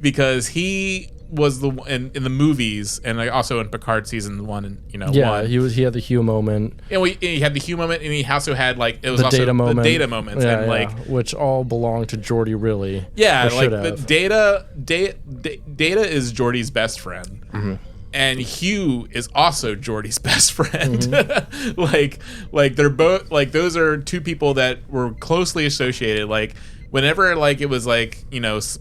Because he was the one in the movies, and like also in Picard season 1, and he had the Hugh moment. And he had the Hugh moment, and he also had like it was the also data moment. The Data moments, and like which all belong to Geordi, really. Yeah, like the Data is Geordi's best friend. And Hugh is also Geordi's best friend. like they're both like, those are two people that were closely associated. Like whenever like it was like,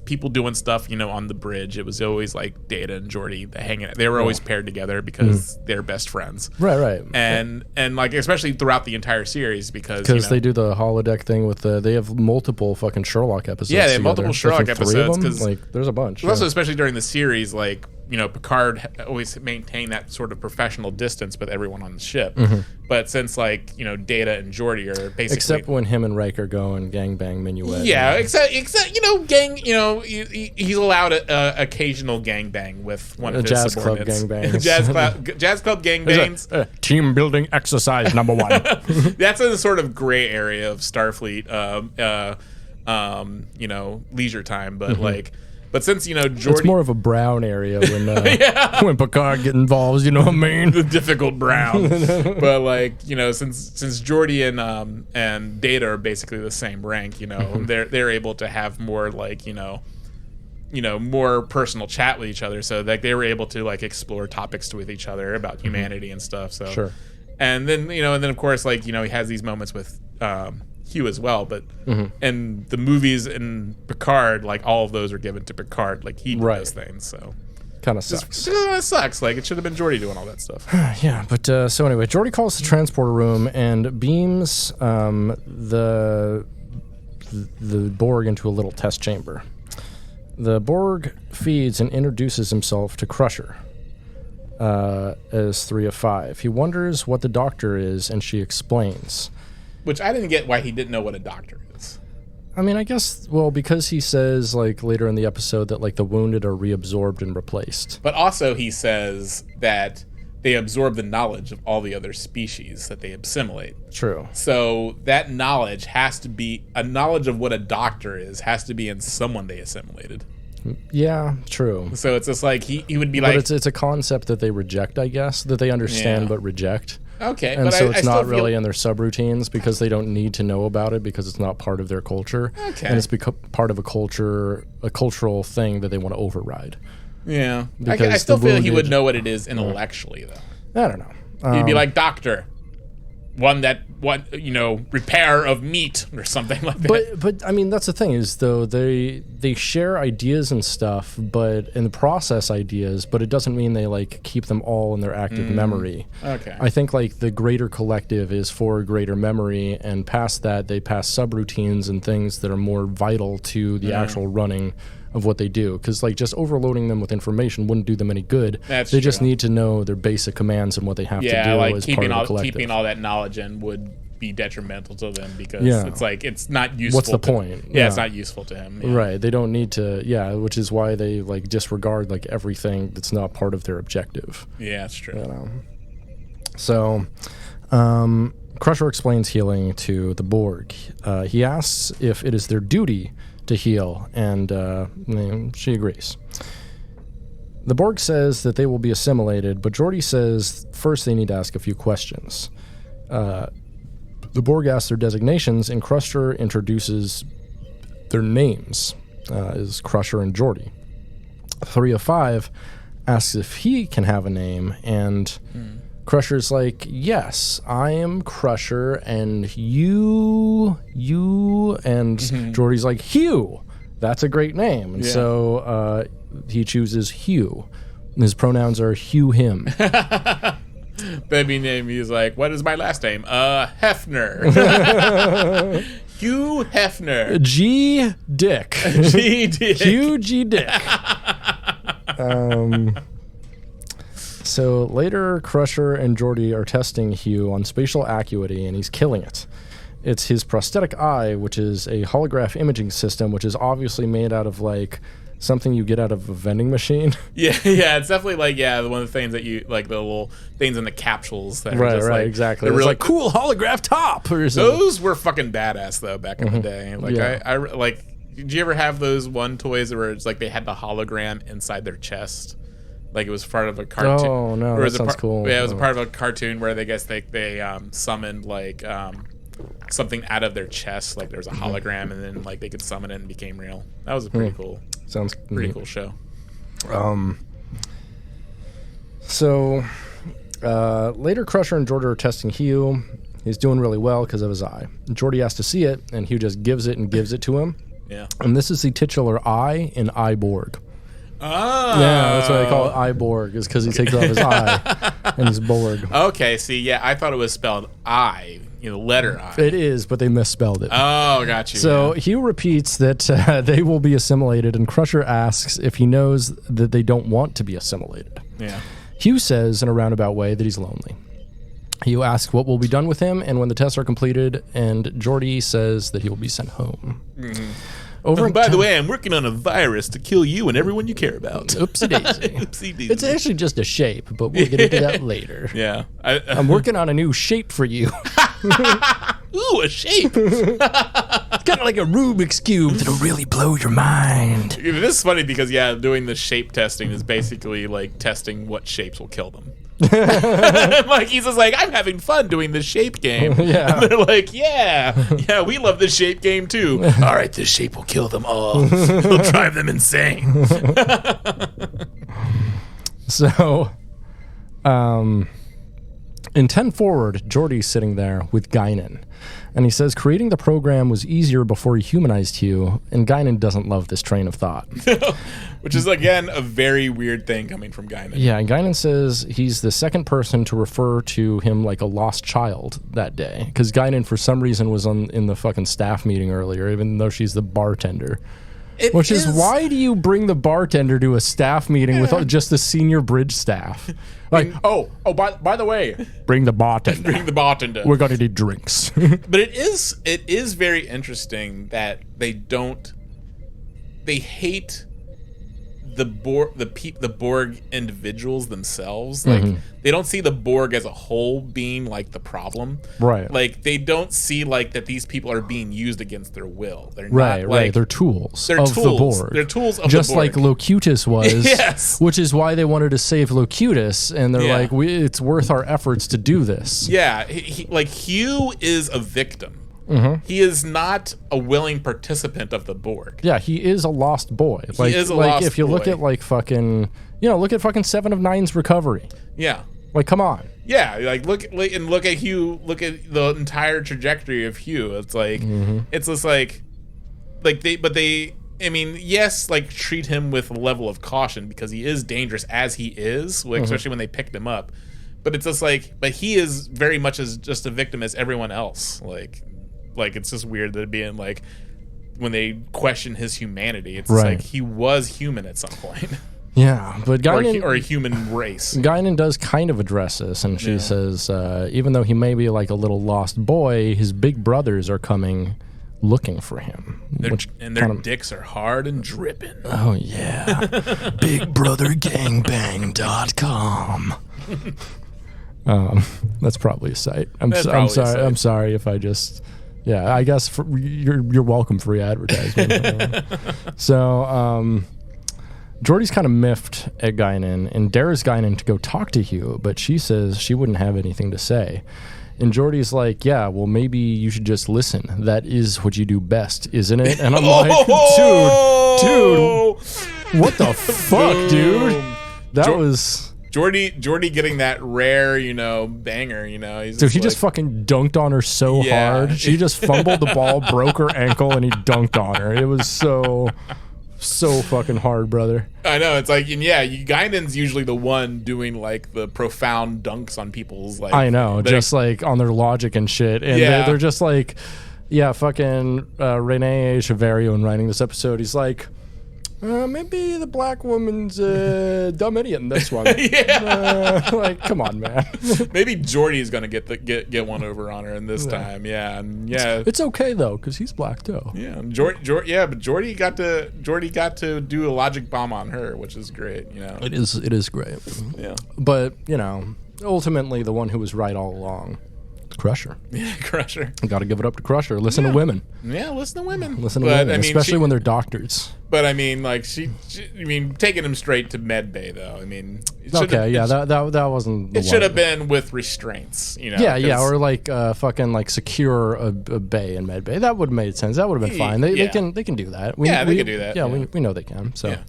people doing stuff, on the bridge, it was always like Data and Geordi hanging out. They were always paired together because they're best friends. Right. And like especially throughout the entire series, because they do the holodeck thing with they have multiple fucking Sherlock episodes. Yeah, they have multiple Sherlock episodes, because like there's a bunch. Also, especially during the series, like Picard always maintained that sort of professional distance with everyone on the ship. But since like Data and Geordi are basically, except when him and Riker go and gangbang minuet. Yeah, except gang. He's allowed a occasional gangbang with one of his jazz subordinates. Club gangbangs. Jazz club gangbangs. Team building exercise number 1. That's in the sort of gray area of Starfleet, leisure time, but like. But since Geordi, it's more of a brown area when when Picard get involved. You know what I mean? The difficult brown. But like since Geordi and Data are basically the same rank, they're able to have more like more personal chat with each other. So like they were able to like explore topics with each other about humanity and stuff. So sure. And then and then of course like he has these moments with Hugh as well, but and the movies in Picard, like all of those are given to Picard, like he did those things, so kind of sucks. It sucks. Like it should have been Geordi doing all that stuff. Yeah, but so anyway, Geordi calls the transporter room and beams the Borg into a little test chamber. The Borg feeds and introduces himself to Crusher as 3 of 5. He wonders what the doctor is, and she explains. Which I didn't get why he didn't know what a doctor is. I mean, I guess, because he says, like, later in the episode that, like, the wounded are reabsorbed and replaced. But also he says that they absorb the knowledge of all the other species that they assimilate. True. So that knowledge has to be, a knowledge of what a doctor is, has to be in someone they assimilated. Yeah, true. So it's just like, he would be but like... it's a concept that they reject, I guess, that they understand but reject. Okay, and but so I it's not really in their subroutines because they don't need to know about it because it's not part of their culture. Okay, and it's part of a cultural thing that they want to override. Yeah, I still feel he would know what it is intellectually, though. I don't know. He'd be like, doctor, repair of meat or something like that. But I mean, that's the thing is, though, they share ideas and stuff, and process ideas, but it doesn't mean they like keep them all in their active memory. Okay. I think like the greater collective is for greater memory, and past that they pass subroutines and things that are more vital to the actual running of what they do, because like just overloading them with information wouldn't do them any good. They just need to know their basic commands and what they have to do like as part of the collective. Keeping all that knowledge in would be detrimental to them because it's like it's not useful. What's the point? Yeah, it's not useful to him. Yeah. Right. They don't need to. Yeah, which is why they like disregard like everything that's not part of their objective. Yeah, that's true. So, Crusher explains healing to the Borg. He asks if it is their duty to heal, and she agrees. The Borg says that they will be assimilated, but Geordi says first they need to ask a few questions. The Borg asks their designations, and Crusher introduces their names as Crusher and Geordi. 3 of 5 asks if he can have a name, and Crusher's like, yes, I am Crusher, and you, and Geordi's like, Hugh. that's a great name. And so he chooses Hugh. His pronouns are Hugh, him. Baby name, he's like, what is my last name? Hefner. Hugh Hefner. G. Dick. G. Dick. Hugh G. Dick. So later, Crusher and Geordi are testing Hugh on spatial acuity, and he's killing it. It's his prosthetic eye, which is a holograph imaging system, which is obviously made out of, like, something you get out of a vending machine. Yeah, it's definitely like, one of the things that you, like, the little things in the capsules that are just like, exactly. They're really like, cool holograph top or something. Those were fucking badass, though, back in the day. Like, I like, did you ever have those one toys where it's like they had the hologram inside their chest? Like it was part of a cartoon. Oh no, that sounds cool. Yeah, it was a part of a cartoon where they summoned like something out of their chest, like there was a hologram, and then like they could summon it and it became real. That was a pretty cool. Sounds pretty cool show. So later, Crusher and Geordi are testing Hugh. He's doing really well because of his eye. Geordi has to see it, and Hugh just gives it to him. Yeah. And this is the titular eye in Borg. Oh. Yeah, that's why they call it Borg, is because he takes off his eye and he's Borg. Okay, see, I thought it was spelled I, letter I. It is, but they misspelled it. Oh, got you. So Hugh repeats that they will be assimilated, and Crusher asks if he knows that they don't want to be assimilated. Yeah. Hugh says in a roundabout way that he's lonely. Hugh asks what will be done with him and when the tests are completed, and Geordi says that he will be sent home. Mm-hmm. By the way, I'm working on a virus to kill you and everyone you care about. Oopsie daisy. Oopsie daisy. It's actually just a shape, but we'll get into that later. Yeah. I'm working on a new shape for you. Ooh, a shape. It's kind of like a Rubik's Cube that'll really blow your mind. This is funny because, doing the shape testing is basically like testing what shapes will kill them. Like he's just like, I'm having fun doing this shape game. Yeah. And they're like, yeah, we love this shape game too. All right, this shape will kill them all. It'll drive them insane. So, in 10 Forward, Geordi's sitting there with Guinan. And he says creating the program was easier before he humanized Hugh, and Guinan doesn't love this train of thought. Which is, again, a very weird thing coming from Guinan. Yeah, and Guinan says he's the second person to refer to him like a lost child that day. Because Guinan, for some reason, was in the fucking staff meeting earlier, even though she's the bartender. Which is why do you bring the bartender to a staff meeting with just the senior bridge staff? Like, by the way, bring the bartender. Bring the bartender. We're gonna need drinks. But it is very interesting that they hate the Borg individuals themselves. Like they don't see the Borg as a whole being like the problem. Right. Like they don't see like that these people are being used against their will. They're right, not, right. Like, They're tools they're of tools. the Borg. They're tools of just the Borg. like Locutus was. Yes. Which is why they wanted to save Locutus, and they're like, it's worth our efforts to do this. Yeah. Like Hugh is a victim. He is not a willing participant of the Borg. Yeah, he is a lost boy. Like, he is a lost if you boy. look at like fucking, look at fucking 7 of 9's recovery. Yeah. Like, come on. Yeah, like look at Hugh. Look at the entire trajectory of Hugh. It's like it's just like they. I mean, yes, like treat him with a level of caution because he is dangerous as he is, like, especially when they picked him up. But it's just like, but he is very much as just a victim as everyone else. Like it's just weird that being like when they question his humanity, it's just like he was human at some point. Yeah, but Guinan, or a human race. Guinan does kind of address this, and she says, even though he may be like a little lost boy, his big brothers are coming looking for him. Their dicks are hard and dripping. Oh, yeah. BigBrotherGangbang.com. That's probably a site. I'm sorry if I just... Yeah, I guess you're welcome, free advertisement. So, Geordi's kind of miffed at Guinan and dares Guinan to go talk to Hugh, but she says she wouldn't have anything to say. And Geordi's like, yeah, well, maybe you should just listen. That is what you do best, isn't it? And I'm like, dude, what the fuck, dude? That was... Geordi getting that rare, banger, He's Dude, he just fucking dunked on her so hard. She just fumbled the ball, broke her ankle, and he dunked on her. It was so fucking hard, brother. I know. It's like, Guinan's usually the one doing like the profound dunks on people's like. I know, just like on their logic and shit. And they're just like, fucking Renee Chavarrio writing this episode. He's like, maybe the black woman's dumb idiot in this one. Like, come on, man. Maybe Geordi's gonna get one over on her in this time. It's okay though, because he's black too. Yeah, but Geordi got to do a logic bomb on her, which is great. It is great. Yeah, but ultimately the one who was right all along. Crusher. Yeah, Crusher. Got to give it up to Crusher. Listen to women. Yeah, listen to women. Especially when they're doctors. But I mean, like she taking him straight to med bay though. I mean, that wasn't. It should have been with restraints, or like fucking like secure a bay in med bay. That would have made sense. That would have been fine. They can do that. They can do that. Yeah, we know they can. So. Yeah.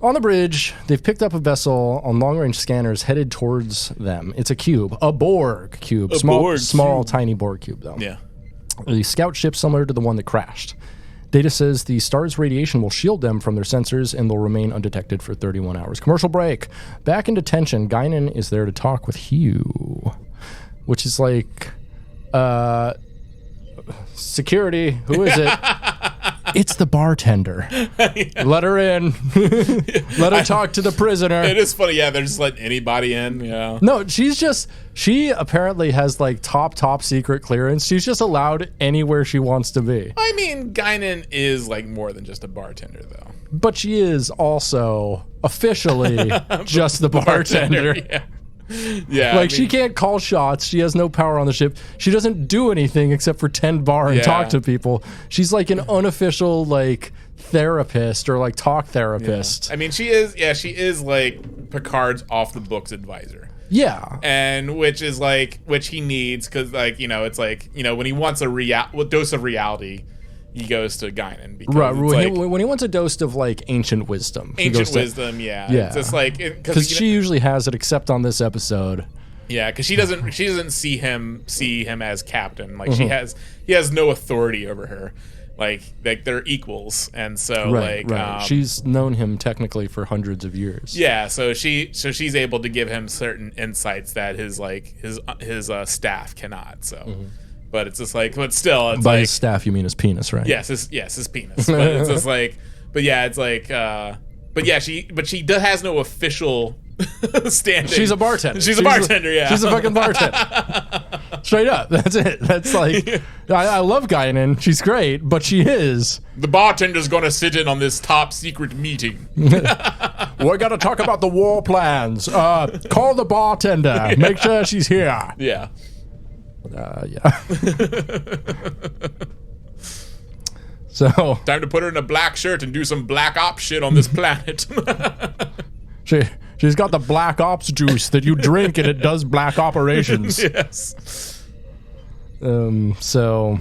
On the bridge, they've picked up a vessel on long-range scanners headed towards them. It's a cube, a Borg cube, small, tiny Borg cube, though. Yeah. The scout ship similar to the one that crashed. Data says the star's radiation will shield them from their sensors and they'll remain undetected for 31 hours. Commercial break. Back in detention, Guinan is there to talk with Hugh, which is like, security, who is it? It's the bartender. Let her in. Let her talk to the prisoner. It is funny. Yeah, they're just letting anybody in. Yeah. No, she apparently has like top secret clearance. She's just allowed anywhere she wants to be. I mean, Guinan is like more than just a bartender, though. But she is also officially just the bartender. Yeah. Yeah, she can't call shots. She has no power on the ship. She doesn't do anything except for tend bar and talk to people. She's like an unofficial like therapist or like talk therapist. Yeah. I mean, she is like Picard's off the books advisor. Yeah, and which he needs because it's like when he wants a dose of reality. He goes to Guinan because when he wants a dose of like ancient wisdom. Yeah. It's just like because she usually has it, except on this episode. Yeah, because she doesn't see him as captain. Like he has no authority over her. Like they're equals, and so right. She's known him technically for hundreds of years. Yeah, so she's able to give him certain insights that his staff cannot. So. Mm-hmm. But it's just like, but still, it's by his staff, you mean his penis, right? Yes, his penis. But it's just like, but she has no official standing. She's a bartender. She's a bartender. Yeah, she's a fucking bartender. Straight up, that's it. That's like, I love Guinan. She's great, but she is. The bartender's gonna sit in on this top secret meeting. We're gonna talk about the war plans. Call the bartender. Make sure she's here. Yeah. So time to put her in a black shirt and do some black ops shit on this planet. She's got the black ops juice that you drink and it does black operations. Yes. So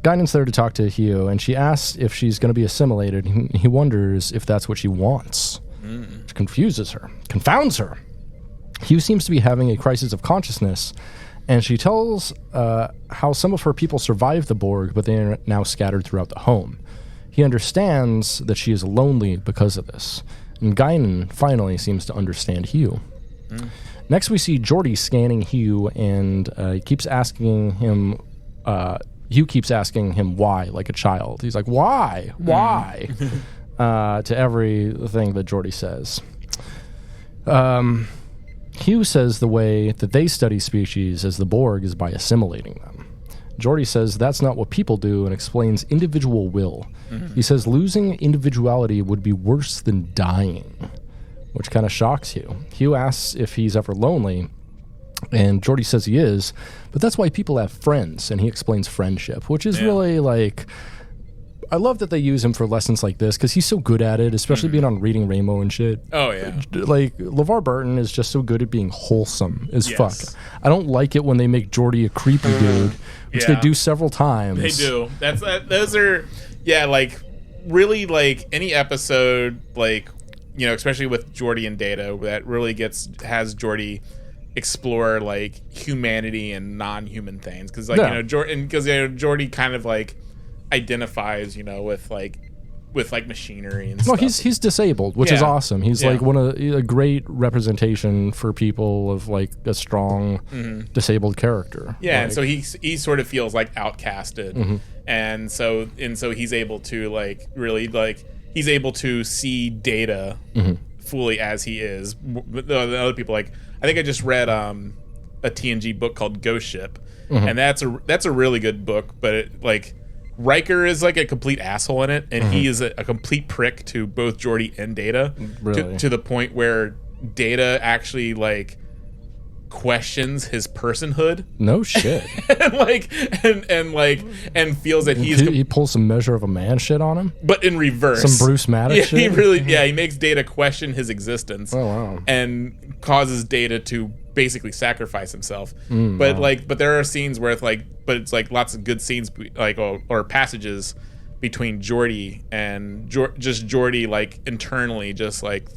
Guinan's there to talk to Hugh, and she asks if she's going to be assimilated. He wonders if that's what she wants. Which confuses her, confounds her. Hugh seems to be having a crisis of consciousness. And she tells how some of her people survived the Borg, but they are now scattered throughout the home. He understands that she is lonely because of this. And Guinan finally seems to understand Hugh. Next we see Geordi scanning Hugh, and Hugh keeps asking him why, like a child. He's like, why? Why? To everything that Geordi says. Hugh says the way that they study species as the Borg is by assimilating them. Geordi says that's not what people do and explains individual will. Mm-hmm. He says losing individuality would be worse than dying, which kind of shocks Hugh. Hugh asks if he's ever lonely, and Geordi says he is, but that's why people have friends, and he explains friendship, which is really like... I love that they use him for lessons like this because he's so good at it, especially being on Reading Rainbow and shit. Oh, yeah. Like, LeVar Burton is just so good at being wholesome as fuck. I don't like it when they make Geordi a creepy dude, which they do several times. They do. Those are, like, really, like, any episode, like, you know, especially with Geordi and Data, that really has Geordi explore like humanity and non-human things, because like you know Geordi kind of like identifies, you know, with machinery and stuff. He's disabled, which is awesome. He's like a great representation for people of like a strong disabled character. Yeah, like, and so he sort of feels like outcasted, and so he's able to like really like he's able to see Data fully as he is. The other people, like I think I just read a TNG book called Ghost Ship, and that's a really good book, but it like. Riker is like a complete asshole in it, and he is a complete prick to both Geordi and Data, really? to the point where Data actually like questions his personhood. No shit. and feels that he pulls some Measure of a Man shit on him, but in reverse. Some Bruce Maddox shit. He makes Data question his existence. Oh wow. And causes Data to basically sacrifice himself. But there are scenes where it's like lots of good scenes like or passages between Geordi and just Geordi like internally just like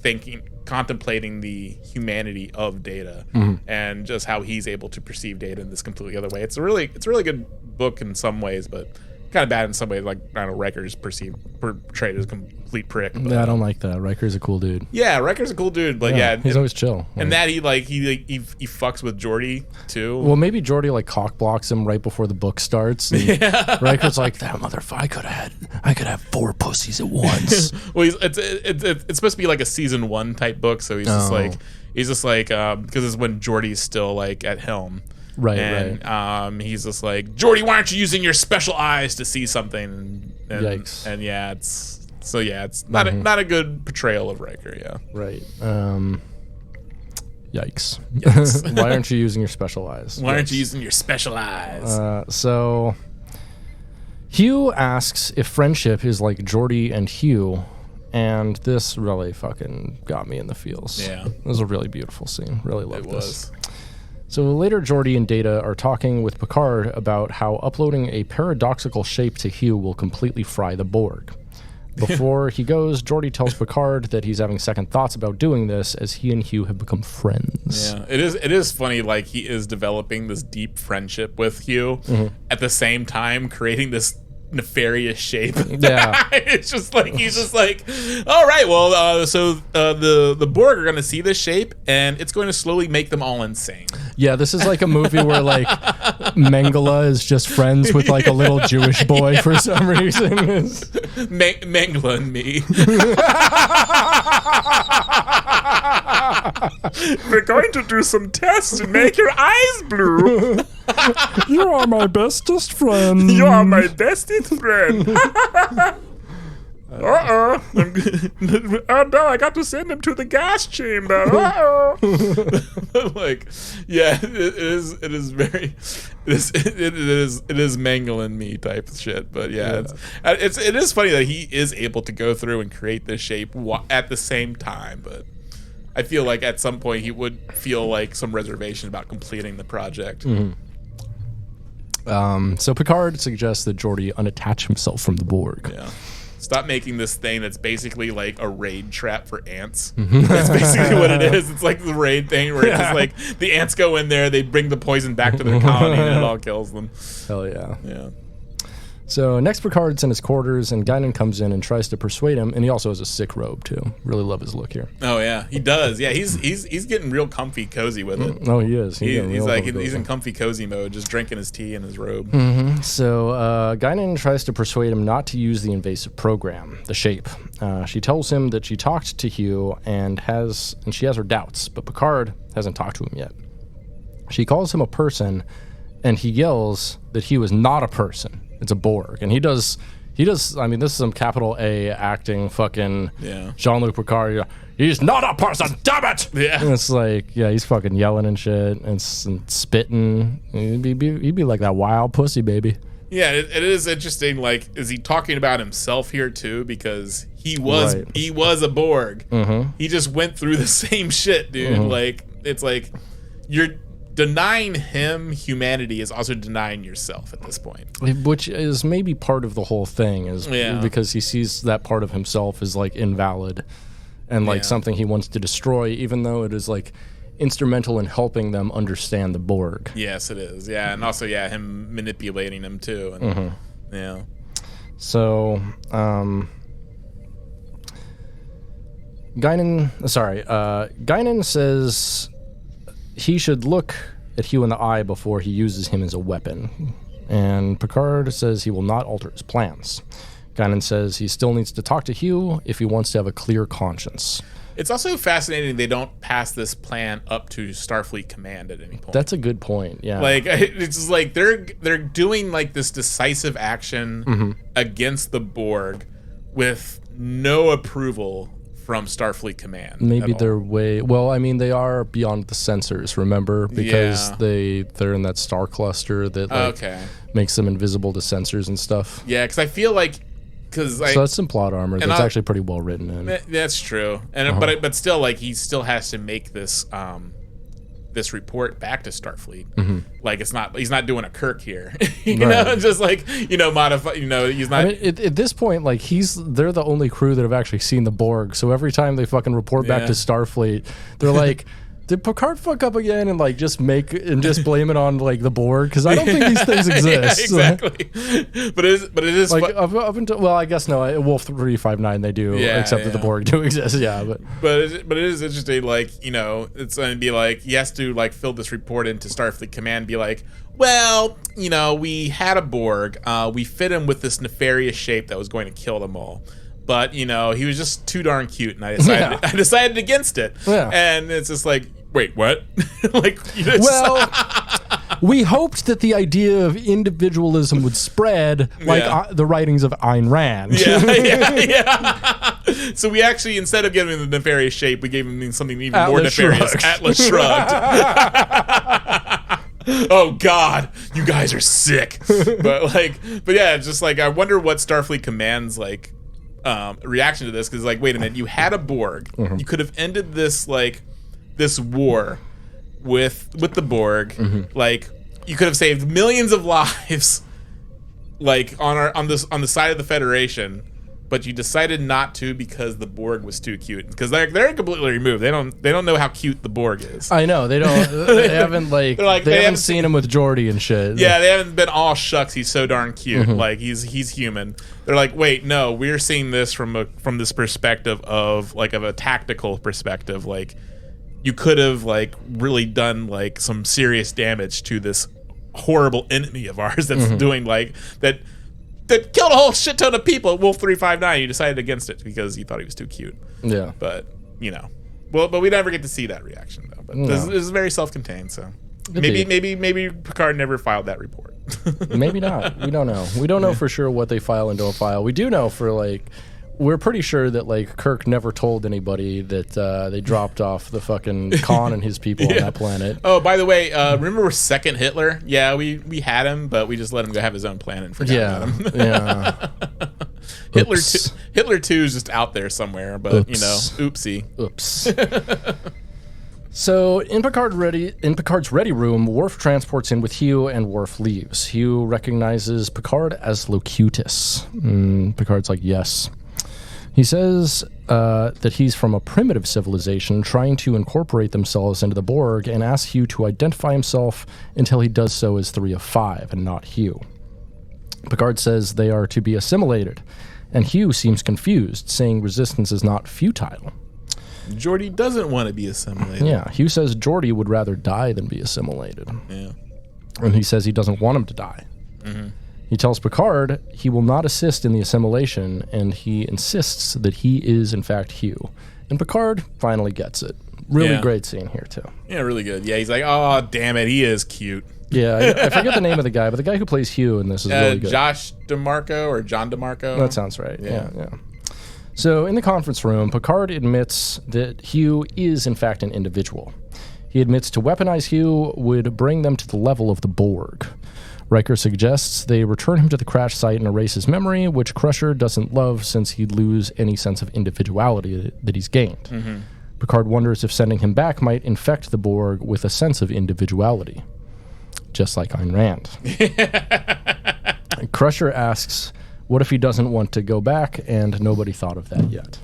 contemplating the humanity of Data and just how he's able to perceive Data in this completely other way. It's a really good book in some ways, but kind of bad in some ways. Like I don't know, Riker's portrayed as a complete prick. But, I don't like that. Riker's a cool dude. Yeah, Riker's a cool dude, but he's always chill. And that he fucks with Geordi too. Well, maybe Geordi like cock blocks him right before the book starts. And Riker's like, that motherfucker, I could have 4 pussies at once. Well, it's supposed to be like a season 1 type book, so he's just like because it's when Geordi's still like at helm. Right, and he's just like, Geordi, why aren't you using your special eyes to see something? And, yikes. And it's not a good portrayal of Riker. Yeah. Right. Yikes. Why aren't you using your special eyes? Why aren't you using your special eyes? So Hugh asks if friendship is like Geordi and Hugh, and this really fucking got me in the feels. Yeah. It was a really beautiful scene. Really loved this. Was. So later, Geordi and Data are talking with Picard about how uploading a paradoxical shape to Hugh will completely fry the Borg. Before he goes, Geordi tells Picard that he's having second thoughts about doing this, as he and Hugh have become friends. Yeah, it is funny, like he is developing this deep friendship with Hugh, at the same time creating this nefarious shape. Yeah. It's just like he's just like, all right, well, so the Borg are going to see this shape, and it's going to slowly make them all insane. Yeah, this is like a movie where like Mengele is just friends with like a little Jewish boy for some reason. Mengele and me. We're going to do some tests to make your eyes blue. You are my bestest friend. You are my bestest friend. Oh no, I got to send him to the gas chamber. Like, yeah, it is Mengele and me type of shit. But yeah. It is funny that he is able to go through and create this shape at the same time, but I feel like at some point he would feel like some reservation about completing the project. So Picard suggests that Geordi unattach himself from the Borg. Yeah. Stop making this thing that's basically like a raid trap for ants. That's basically what it is. It's like the raid thing where it's just like the ants go in there, they bring the poison back to their colony, and it all kills them. Hell yeah. Yeah. So next, Picard's in his quarters, and Guinan comes in and tries to persuade him, and he also has a sick robe too. Really love his look here. Oh yeah, he does. Yeah, he's getting real comfy, cozy with it. Oh, he is. He's in comfy, cozy mode, just drinking his tea in his robe. So Guinan tries to persuade him not to use the invasive program, the shape. She tells him that she talked to Hugh and she has her doubts, but Picard hasn't talked to him yet. She calls him a person, and he yells that Hugh is not a person. It's a Borg. And he does, I mean, this is some capital A acting fucking Jean-Luc Picard. He's not a person, damn it! Yeah. And it's like, he's fucking yelling and shit and spitting. He'd be like that wild pussy, baby. Yeah, it is interesting. Like, is he talking about himself here too? Because he was a Borg. He just went through the same shit, dude. Like, it's like you're denying him humanity is also denying yourself at this point, which is maybe part of the whole thing, is because he sees that part of himself as like invalid, and like something he wants to destroy, even though it is like instrumental in helping them understand the Borg. Yes, it is. Yeah, and also him manipulating them too. And, yeah. So, Guinan says he should look at Hugh in the eye before he uses him as a weapon. And Picard says he will not alter his plans. Guinan says he still needs to talk to Hugh if he wants to have a clear conscience. It's also fascinating they don't pass this plan up to Starfleet Command at any point. That's a good point, yeah. Like, it's just like they're doing like this decisive action against the Borg with no approval from Starfleet Command. Maybe they're way... Well, I mean, they are beyond the sensors, remember? Because they're in that star cluster that makes them invisible to sensors and stuff. Yeah, because I feel like... So that's some plot armor that's actually pretty well written in. That's true. And but still, like, he still has to make this this report back to Starfleet. Like, he's not doing a Kirk here. you know, just like, modify, he's not. I mean, at this point, like, they're the only crew that have actually seen the Borg. So every time they fucking report back to Starfleet, they're like, did Picard fuck up again and like just blame it on like the Borg? Because I don't think these things exist. Exactly. But it is like up until, well, I guess no. Wolf 359 they do, except that the Borg do exist. Yeah, but it is interesting. Like, it's going to be like he has to like fill this report into Starfleet Command. Be like, well, we had a Borg. We fit him with this nefarious shape that was going to kill them all. But he was just too darn cute, and I decided against it. Yeah. And it's just like, wait, what? Like, we hoped that the idea of individualism would spread, like the writings of Ayn Rand. Yeah. So we actually, instead of giving him the nefarious shape, we gave him something even more nefarious. Atlas Shrugged. Oh God, you guys are sick. But yeah, it's just like I wonder what Starfleet Command's like. Reaction to this, because like, wait a minute, you had a Borg, you could have ended this this war with the Borg, like you could have saved millions of lives, like on the side of the Federation, but you decided not to because the Borg was too cute. Because they're completely removed. They don't know how cute the Borg is. I know they don't. They haven't they haven't seen him with Geordi and shit. Yeah, they haven't been all shucks. He's so darn cute. Like he's human. They're like, wait, no, we're seeing this from this perspective of a tactical perspective. Like you could have like really done like some serious damage to this horrible enemy of ours that's doing like that. That killed a whole shit ton of people at Wolf 359. You decided against it because you thought he was too cute. Yeah. But, but we never get to see that reaction, though. But this is very self-contained, so maybe Picard never filed that report. Maybe not. We don't know. We don't know for sure what they file and don't file. We do know we're pretty sure that like Kirk never told anybody that they dropped off the fucking Khan and his people on that planet. Oh, by the way, remember Second Hitler? Yeah, we had him, but we just let him go have his own planet and forgot about him. Yeah. Hitler 2 is just out there somewhere, but oopsie. Oops. So in Picard's ready room, Worf transports in with Hugh, and Worf leaves. Hugh recognizes Picard as Locutus. Picard's like, yes. He says that he's from a primitive civilization trying to incorporate themselves into the Borg, and asks Hugh to identify himself until he does so as 3 of 5 and not Hugh. Picard says they are to be assimilated, and Hugh seems confused, saying resistance is not futile. Geordi doesn't want to be assimilated. Yeah, Hugh says Geordi would rather die than be assimilated. Yeah. And he says he doesn't want him to die. He tells Picard he will not assist in the assimilation, and he insists that he is, in fact, Hugh. And Picard finally gets it. Really great scene here, too. Yeah, really good. Yeah, he's like, oh, damn it, he is cute. Yeah, I forget the name of the guy, but the guy who plays Hugh in this is really good. Josh DeMarco or John DeMarco? That sounds right. Yeah. So in the conference room, Picard admits that Hugh is, in fact, an individual. He admits to weaponize Hugh would bring them to the level of the Borg. Riker suggests they return him to the crash site and erase his memory, which Crusher doesn't love since he'd lose any sense of individuality that he's gained. Picard wonders if sending him back might infect the Borg with a sense of individuality. Just like Ayn Rand. Crusher asks, what if he doesn't want to go back, and nobody thought of that yet.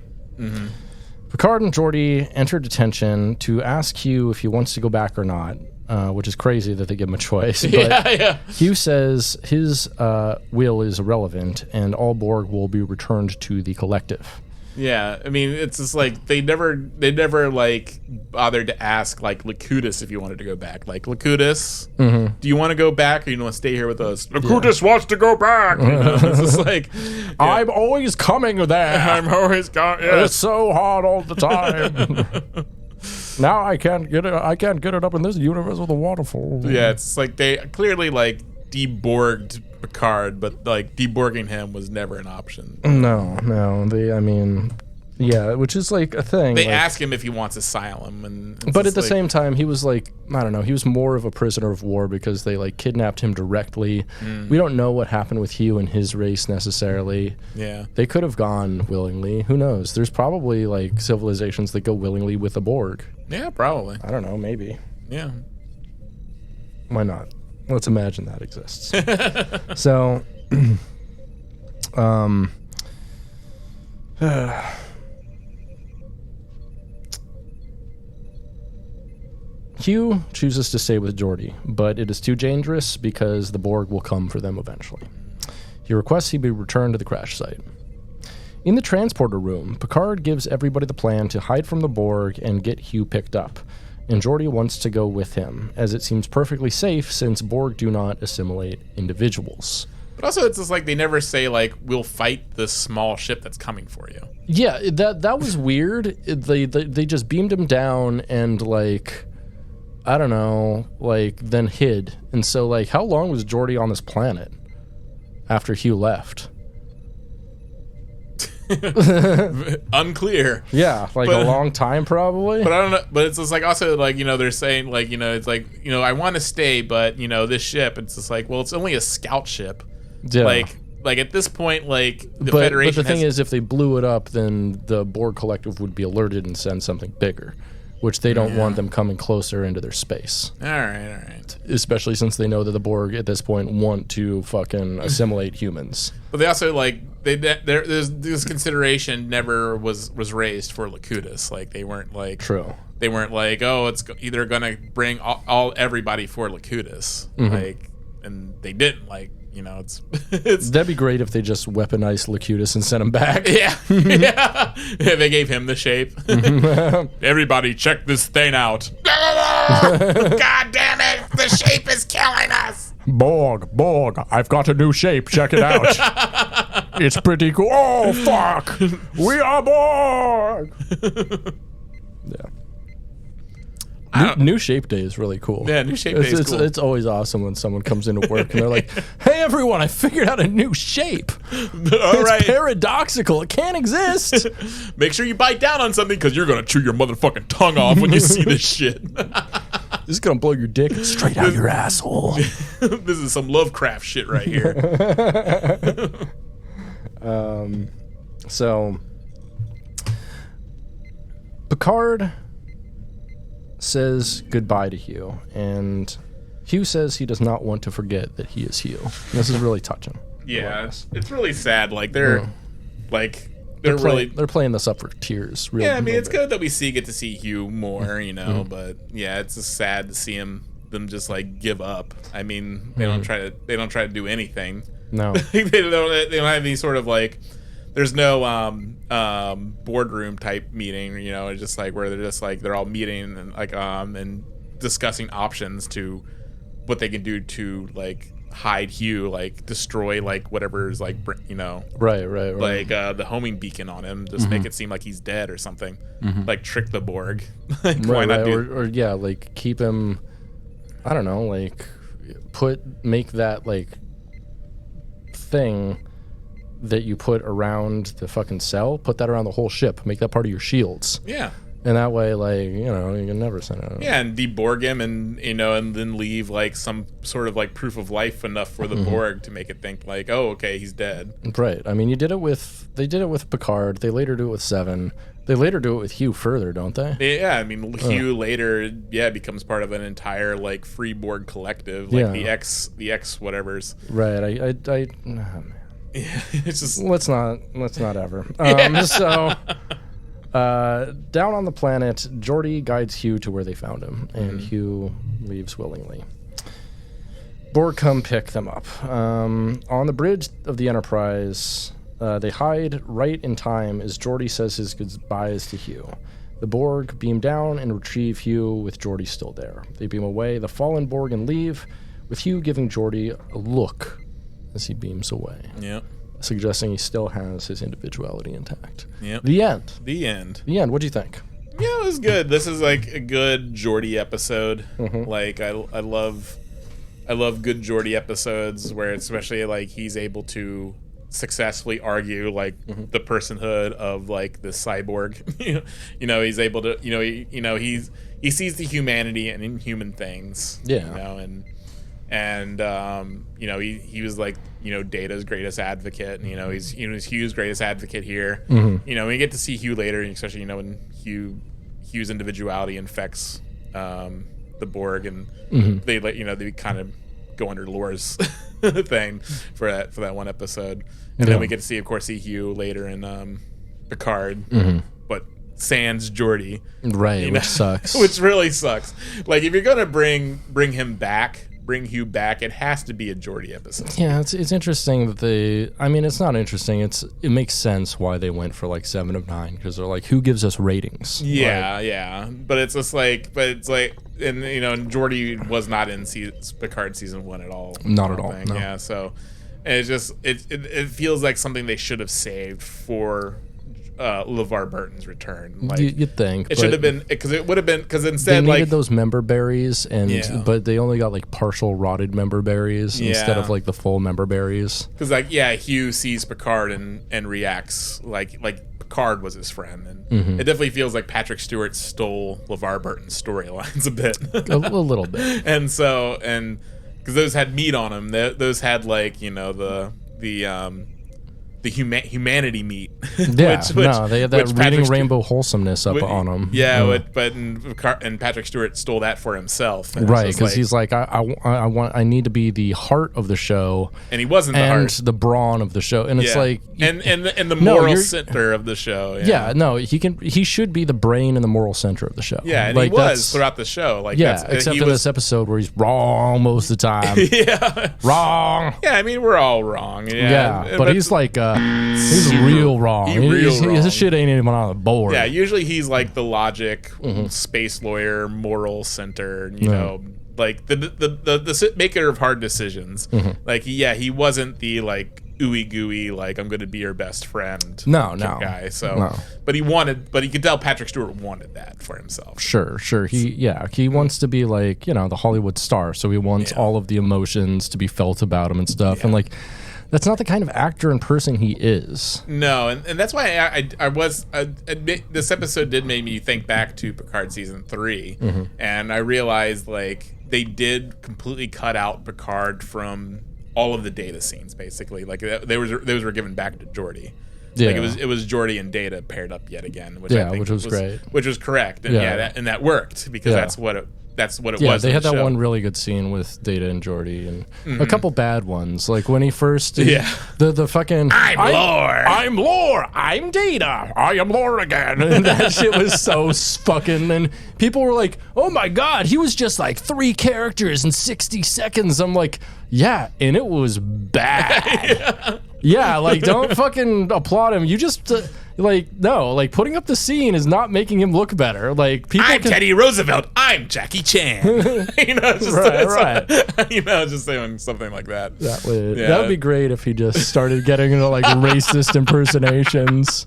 Picard and Geordi enter detention to ask Hugh if he wants to go back or not, which is crazy that they give him a choice. But Hugh says his will is irrelevant and all Borg will be returned to the collective. Yeah, I mean, it's just like they never like bothered to ask like Locutus if you wanted to go back. Like, Locutus, do you want to go back or you want to stay here with us? Locutus wants to go back. You know? It's just like, I'm always coming there. I'm always coming. Yes. It's so hard all the time. Now I can't get it. I can't get it up in this universe with a waterfall. Yeah, it's like they clearly like deborged Picard, but like deborging him was never an option. No. Which is like a thing. They like, ask him if he wants asylum, but at the same time, he was like, I don't know, he was more of a prisoner of war because they like kidnapped him directly. We don't know what happened with Hugh and his race necessarily. Yeah, they could have gone willingly. Who knows? There's probably like civilizations that go willingly with a Borg. Yeah, probably. I don't know. Maybe. Yeah. Why not? Let's imagine that exists. So, Hugh chooses to stay with Geordi, but it is too dangerous because the Borg will come for them eventually. He requests he be returned to the crash site. In the transporter room, Picard gives everybody the plan to hide from the Borg and get Hugh picked up, and Geordi wants to go with him, as it seems perfectly safe since Borg do not assimilate individuals. But also, it's just like they never say, like, we'll fight this small ship that's coming for you. Yeah, that was weird. They just beamed him down and, like, I don't know, like, then hid. And so, like, how long was Geordi on this planet after Hugh left? Unclear. Yeah, like a long time probably. But I don't know. But it's just like also like, you know, they're saying like, you know, it's like, you know, I want to stay, but you know, this ship. It's just like, well, it's only a scout ship. Yeah. Like at this point, like the Federation. But the thing is, if they blew it up, then the Borg Collective would be alerted and send something bigger, which they don't want them coming closer into their space. All right. Especially since they know that the Borg at this point want to fucking assimilate humans. But they also like there's this consideration never was raised for Locutus. Like they weren't like true. They weren't like, oh, it's either gonna bring everybody for Locutus, like, and they didn't. Like, you know, it's that'd be great if they just weaponized Locutus and sent him back. Yeah. Yeah, they gave him the shape. Everybody, check this thing out. God damn it! The shape is killing us. Borg, I've got a new shape. Check it out. It's pretty cool. Oh, fuck. We are Borg. Yeah. New Shape Day is really cool. Yeah, New Shape Day is cool. It's always awesome when someone comes into work and they're like, hey, everyone, I figured out a new shape. It's paradoxical. It can't exist. Make sure you bite down on something because you're going to chew your motherfucking tongue off when you see this shit. This is going to blow your dick straight out your asshole. This is some Lovecraft shit right here. So, Picard says goodbye to Hugh, and Hugh says he does not want to forget that he is Hugh. This is really touching. Yeah, it's really sad. Like they're playing this up for tears. I mean, it's good that we get to see Hugh more, you know. But yeah, it's just sad to see them just like give up. I mean, they don't try to do anything. No, they don't have any sort of like. There's no boardroom type meeting, you know. It's just like where they're just like they're all meeting and like and discussing options to what they can do to like hide Hugh, like destroy like whatever's like, you know, right like the homing beacon on him, just make it seem like he's dead or something, like trick the Borg. Like, why not do or yeah, like keep him, I don't know, like make that like thing that you put around the fucking cell, put that around the whole ship, make that part of your shields. Yeah. And that way, like, you know, you can never send it. Yeah, and deborg him, and you know, and then leave like some sort of like proof of life enough for the Borg to make it think like, oh, okay, he's dead. Right. I mean, they did it with Picard. They later do it with Seven. They later do it with Hugh further, don't they? Yeah, I mean, Hugh later, becomes part of an entire like free Borg collective, like the X whatevers. Right. I yeah, it's just let's not ever. Down on the planet, Geordi guides Hugh to where they found him, and Hugh leaves willingly. Borg come pick them up. On the bridge of the Enterprise, they hide right in time as Geordi says his goodbyes to Hugh. The Borg beam down and retrieve Hugh with Geordi still there. They beam away the fallen Borg and leave, with Hugh giving Geordi a look as he beams away. Yep. Suggesting he still has his individuality intact. Yep. The end. The end. The end. What'd you think? Yeah, it was good. This is like a good Geordi episode. Like I love good Geordi episodes where it's especially like he's able to successfully argue like the personhood of like the cyborg. you know, he's able to he sees the humanity and inhuman things. Yeah. You know, and he was like, Data's greatest advocate, and he's Hugh's greatest advocate here. We get to see Hugh later, especially when Hugh's individuality infects the Borg, and they kind of go under Lore's thing for that one episode, and then we get to see Hugh later in Picard, but sans Geordi, right? Which sucks. Which really sucks. Like if you're gonna bring Hugh back, it has to be a Geordi episode. Yeah, it's interesting that it's not interesting. It makes sense why they went for like 7 of 9, because they're like, who gives us ratings? Yeah. But it's just like, and Geordi was not in Picard season 1 at all. Not at all. No. Yeah, so it's just it feels like something they should have saved for LeVar Burton's return. Like, you'd think it should have been, because instead they needed those member berries, but they only got like partial rotted member berries instead of like the full member berries. Because Hugh sees Picard and reacts like Picard was his friend, and it definitely feels like Patrick Stewart stole LeVar Burton's storylines a bit, a little bit, and because those had meat on them, those had like the humanity meat. Yeah, they had that reading rainbow wholesomeness up on them. Yeah, and Patrick Stewart stole that for himself. Right, because he's like, I need to be the heart of the show, and he wasn't the heart, the brawn of the show, and it's like, and the moral center of the show. He should be the brain and the moral center of the show. Yeah, and he was throughout the show. Like, except in this episode where he's wrong most of the time. Wrong. Yeah, we're all wrong. Yeah, but he's like. He's real wrong. His shit ain't even on the board. Yeah, usually he's like the logic, space lawyer, moral center, like the maker of hard decisions. Like, he wasn't the like ooey gooey, like I'm going to be your best friend. No guy. So, but he could tell Patrick Stewart wanted that for himself. Sure. He wants to be like the Hollywood star, so he wants all of the emotions to be felt about him and stuff, and like. That's not the kind of actor and person he is. No, and that's why this episode did make me think back to Picard season 3, and I realized like they did completely cut out Picard from all of the Data scenes. Basically, like those were given back to Geordi. Yeah. Like it was Geordi and Data paired up yet again, which I think which was great, which was correct, and that worked because that's what it was. Yeah, they had that one really good scene with Data and Geordi, and a couple bad ones, like when he first the fucking I'm Lore, I'm Data, I am Lore again, and that shit was so fucking. And people were like, "Oh my god, he was just like 3 characters in 60 seconds." I'm like, yeah, and it was bad. Yeah, like don't fucking applaud him. You just. Putting up the scene is not making him look better. Like I'm Teddy Roosevelt. I'm Jackie Chan. Just saying something like that. That would be great if he just started getting into like racist impersonations,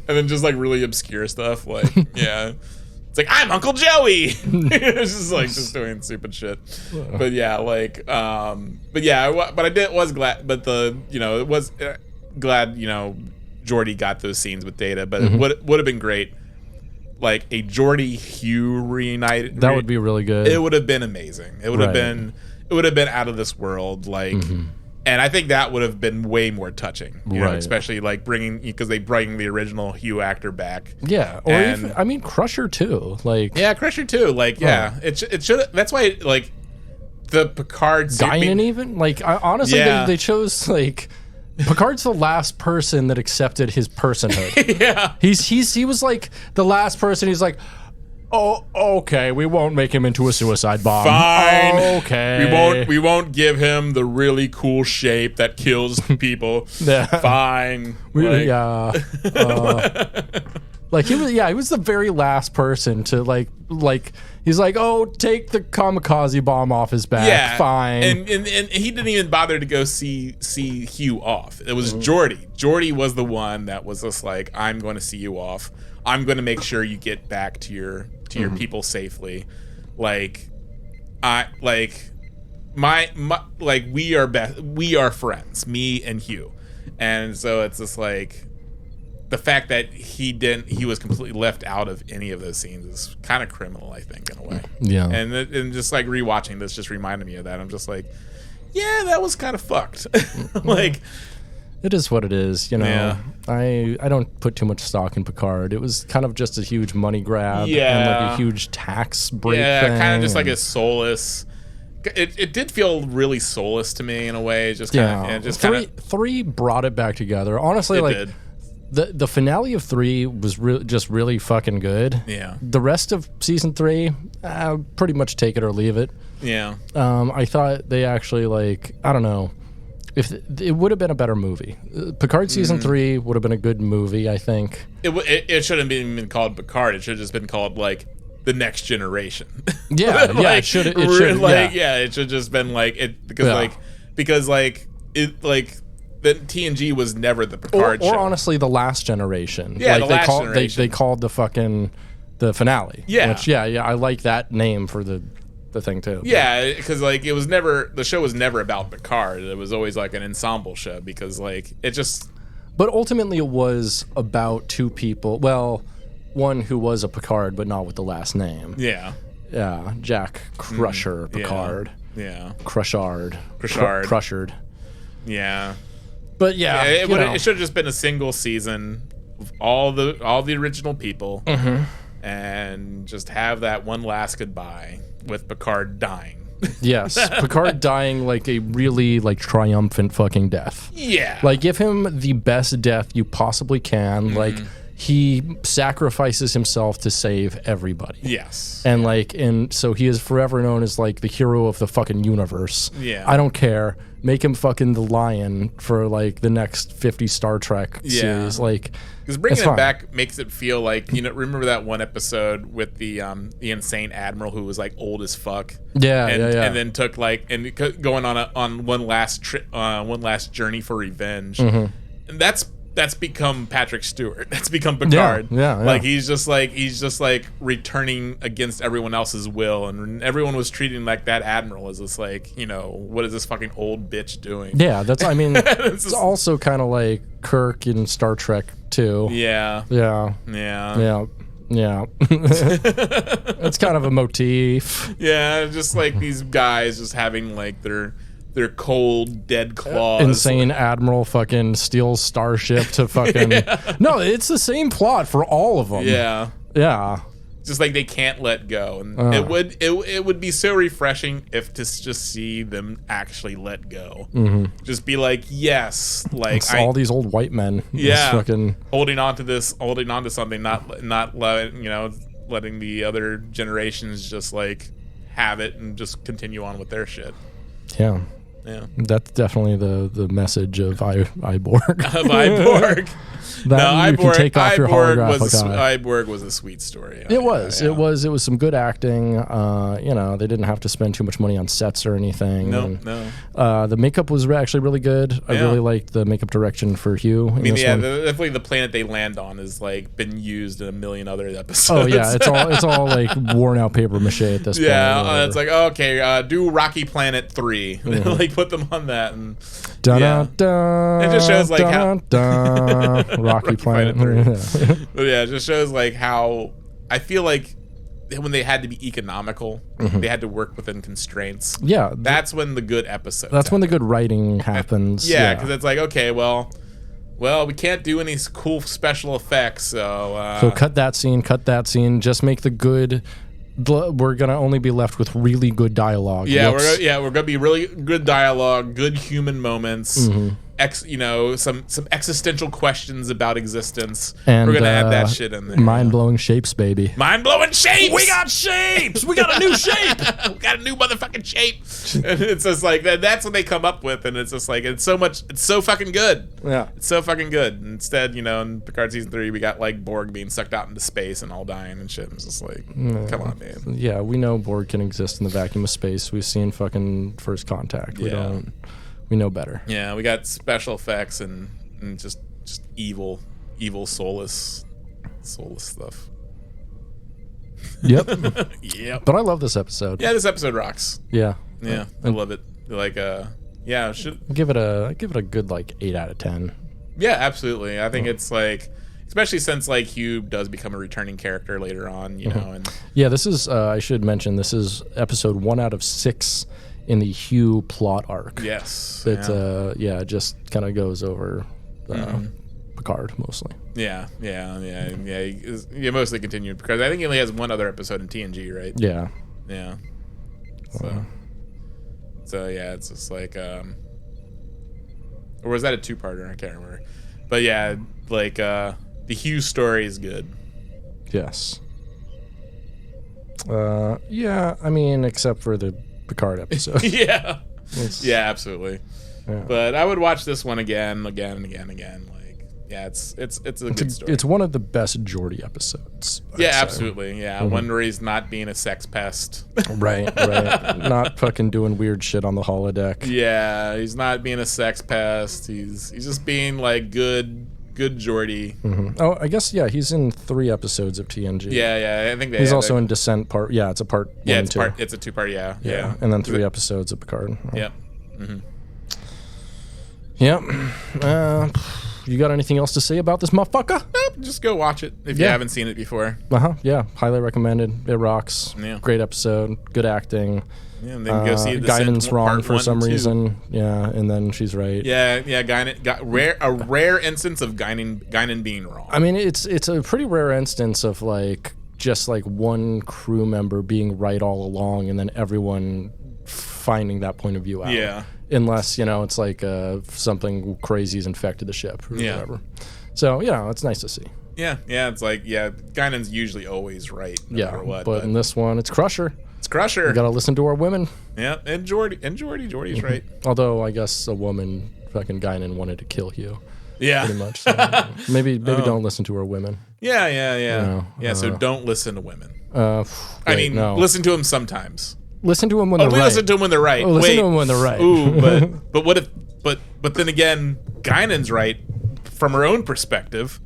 and then just like really obscure stuff. Like it's like I'm Uncle Joey. It's just like just doing stupid shit. But I was glad. But it was glad Geordi got those scenes with Data, but it would have been great, like a Geordi Hugh reunited. That would be really good. It would have been amazing. It would have been out of this world. Like, and I think that would have been way more touching. Especially like because they bring the original Hugh actor back. Yeah, or even Crusher too. Like Crusher too. Like it should. That's why like the Picard Guinan even like honestly they chose like. Picard's the last person that accepted his personhood. Yeah. He was like the last person. He's like, oh, okay, we won't make him into a suicide bomb. Fine. Okay. We won't give him the really cool shape that kills people. Yeah. Fine. Yeah. Like he was the very last person to like he's like, oh, take the kamikaze bomb off his back. Yeah, fine. And he didn't even bother to go see Hugh off. It was Geordi. Geordi was the one that was just like, I'm going to see you off. I'm going to make sure you get back to your people safely. Like, we are friends, me and Hugh, and so it's just like. The fact that he was completely left out of any of those scenes is kind of criminal, I think, in a way. Yeah. And just like rewatching this just reminded me of that. I'm just like, yeah, that was kind of fucked. Like, it is what it is, you know. Yeah. I don't put too much stock in Picard. It was kind of just a huge money grab and like a huge tax break thing. Kind of just like a soulless. It did feel really soulless to me in a way. Just kind of, three brought it back together. Honestly, like. Did. The finale of 3 was just really fucking good. Yeah. The rest of season 3, pretty much take it or leave it. Yeah. I thought they actually I don't know, if it would have been a better movie. Picard season 3 would have been a good movie, I think. It shouldn't have been called Picard. It should have just been called like The Next Generation. Yeah. It should. It should just been like it because the TNG was never the Picard show. Or honestly, The Last Generation. Yeah, The Last Generation. They called the finale. Yeah. Which, I like that name for the thing, too. Yeah, because, the show was never about Picard. It was always, like, an ensemble show because, it just... But ultimately, it was about two people. Well, one who was a Picard, but not with the last name. Yeah. Yeah, Jack Crusher Picard. Yeah. Crushard. Crushard. Yeah. But yeah, it should have just been a single season of all the original people, and just have that one last goodbye with Picard dying. Yes, Picard dying like a really triumphant fucking death. Yeah, give him the best death you possibly can. He sacrifices himself to save everybody. Yes. And so he is forever known as the hero of the fucking universe. Yeah. I don't care. Make him fucking the Lion for the next 50 Star Trek series. Because bringing him back makes it feel like, remember that one episode with the insane admiral who was old as fuck. Yeah. And then took going on one last trip, one last journey for revenge. And that's become Patrick Stewart. That's become Picard. Yeah. He's just returning against everyone else's will, and everyone was treating that admiral as this what is this fucking old bitch doing? Yeah, it's also kind of like Kirk in Star Trek too. Yeah. It's kind of a motif. Yeah, just these guys just having their cold, dead claws. Insane admiral fucking steals starship to fucking... No, it's the same plot for all of them. Yeah. Yeah. Just they can't let go. And it would be so refreshing if to just see them actually let go. Just be yes. It's all these old white men. Yeah. Fucking... holding on to something, not letting the other generations just have it and just continue on with their shit. Yeah. Yeah. That's definitely the message of Iborg. Of Iborg. Iborg was a sweet story. It was some good acting. They didn't have to spend too much money on sets or anything. No. The makeup was actually really good. I really liked the makeup direction for Hugh. Definitely the planet they land on has been used in a million other episodes. Oh yeah, it's all worn out paper mache at this point. Yeah, it's okay. Do Rocky Planet 3. Put them on that and. It just shows how Rocky Planet. But it just shows how I feel when they had to be economical, they had to work within constraints. Yeah, that's when the good episode. That's when the good writing happens. Yeah, because it's okay, well, we can't do any cool special effects, so cut that scene. Just make the good. We're gonna only be left with really good dialogue. Yeah, we're gonna be really good dialogue, good human moments, some existential questions about existence. And we're gonna add that shit in there. Mind-blowing shapes, baby. Mind-blowing shapes. We got shapes. We got a new shape. We got a new motherfucking shape. And it's just like that's what they come up with, and it's just like it's so fucking good. Yeah, it's so fucking good. Instead, in Picard season 3, we got like Borg being sucked out into space and all dying and shit. It's just like, come on, man. Yeah, we know Borg can exist in the vacuum of space. We've seen fucking First Contact. We know better. Yeah, we got special effects and just evil, soulless stuff. Yep. Yep. But I love this episode. Yeah, this episode rocks. Yeah. Yeah, I love it. Like, should give it a good like 8 out of 10. Yeah, absolutely. I think it's like, especially since like Hugh does become a returning character later on, know. And yeah, this is I should mention this is episode 1 out of 6 in the Hugh plot arc. Yes. It just kind of goes over Picard mostly. Yeah, he mostly continued because I think he only has one other episode in TNG, right? Yeah. Yeah. So yeah, it's just like or was that a 2-parter? I can't remember. But yeah, like the Hugh story is good. Yes. Yeah, I mean, except for the Picard episode. Yeah, absolutely. Yeah. But I would watch this one again. Like, yeah, it's a good story. It's one of the best Geordi episodes. Yeah, absolutely. Yeah, one where he's not being a sex pest. Right. Not fucking doing weird shit on the holodeck. Yeah, he's not being a sex pest. He's just being like good Geordi. Mm-hmm. Oh, I guess he's in 3 episodes of TNG. Yeah, I think he's also in Descent part. Yeah, it's a part. Yeah, 1 and 2. It's a 2-part. Yeah, and then 3 episodes of Picard. Yep. Mm-hmm. Yep. You got anything else to say about this motherfucker? Nope, just go watch it if you haven't seen it before. Yeah, highly recommended. It rocks. Yeah. Great episode. Good acting. Yeah, and then go see the Guinan's wrong for some reason. Yeah, and then she's right. Yeah. Guinan a rare instance of Guinan being wrong. I mean, it's a pretty rare instance of like just like one crew member being right all along, and then everyone finding that point of view out. Yeah. Unless it's like something crazy's infected the ship or whatever. So it's nice to see. Yeah. It's like Guinan's usually always right. No matter what, but in this one, it's Crusher. You gotta listen to our women. Yeah, and Geordi's right. Although I guess a woman, fucking Guinan, wanted to kill Hugh. Yeah, pretty much. So maybe don't listen to our women. Yeah. So don't listen to women. Listen to them sometimes. Listen to them when they're right. Listen to them when they're right. Listen to them when they're right. Ooh, but what if? But then again, Guinan's right from her own perspective.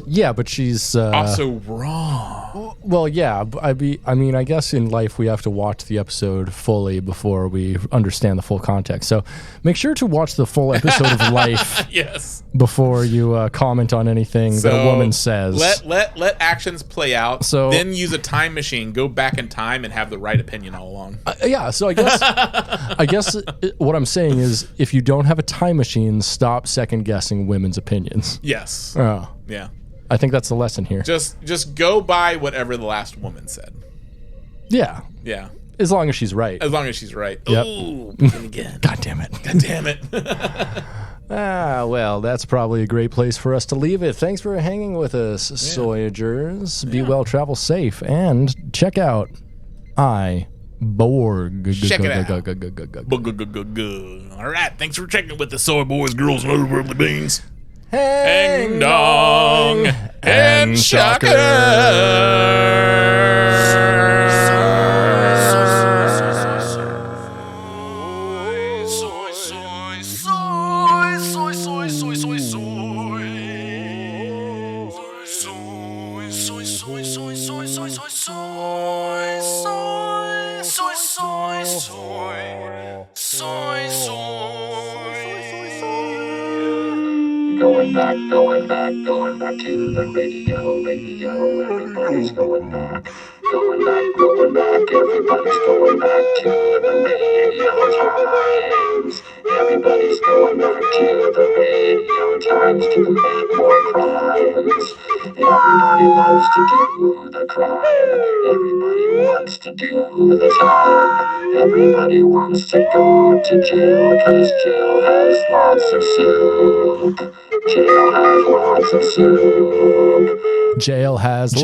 Yeah, but she's also wrong. Well, yeah. I mean, I guess in life we have to watch the episode fully before we understand the full context. So make sure to watch the full episode of Life. Yes. Before you comment on anything that a woman says. Let actions play out. So then use a time machine, go back in time, and have the right opinion all along. Yeah. So I guess what I'm saying is, if you don't have a time machine, stop second guessing women's opinions. Yes. Oh. Yeah. I think that's the lesson here. Just go by whatever the last woman said. Yeah. Yeah. As long as she's right. Yep. Ooh, again. God damn it. Well, that's probably a great place for us to leave it. Thanks for hanging with us, Soyagers. Be well, travel safe, and check out Borg. Check it out. All right. Thanks for checking with the Soy Boys, Girls, and Otherworldly Beings. Hang dong and shocker. Going going back to the radio. Everybody's going back, everybody's going back to the radio times. Everybody's going back to the radio times to commit more crimes. Everybody loves to do the crime. Everybody wants to do the time. Everybody wants to go to jail, 'cause jail has lots of soup. Jail has lots of soup. Jail has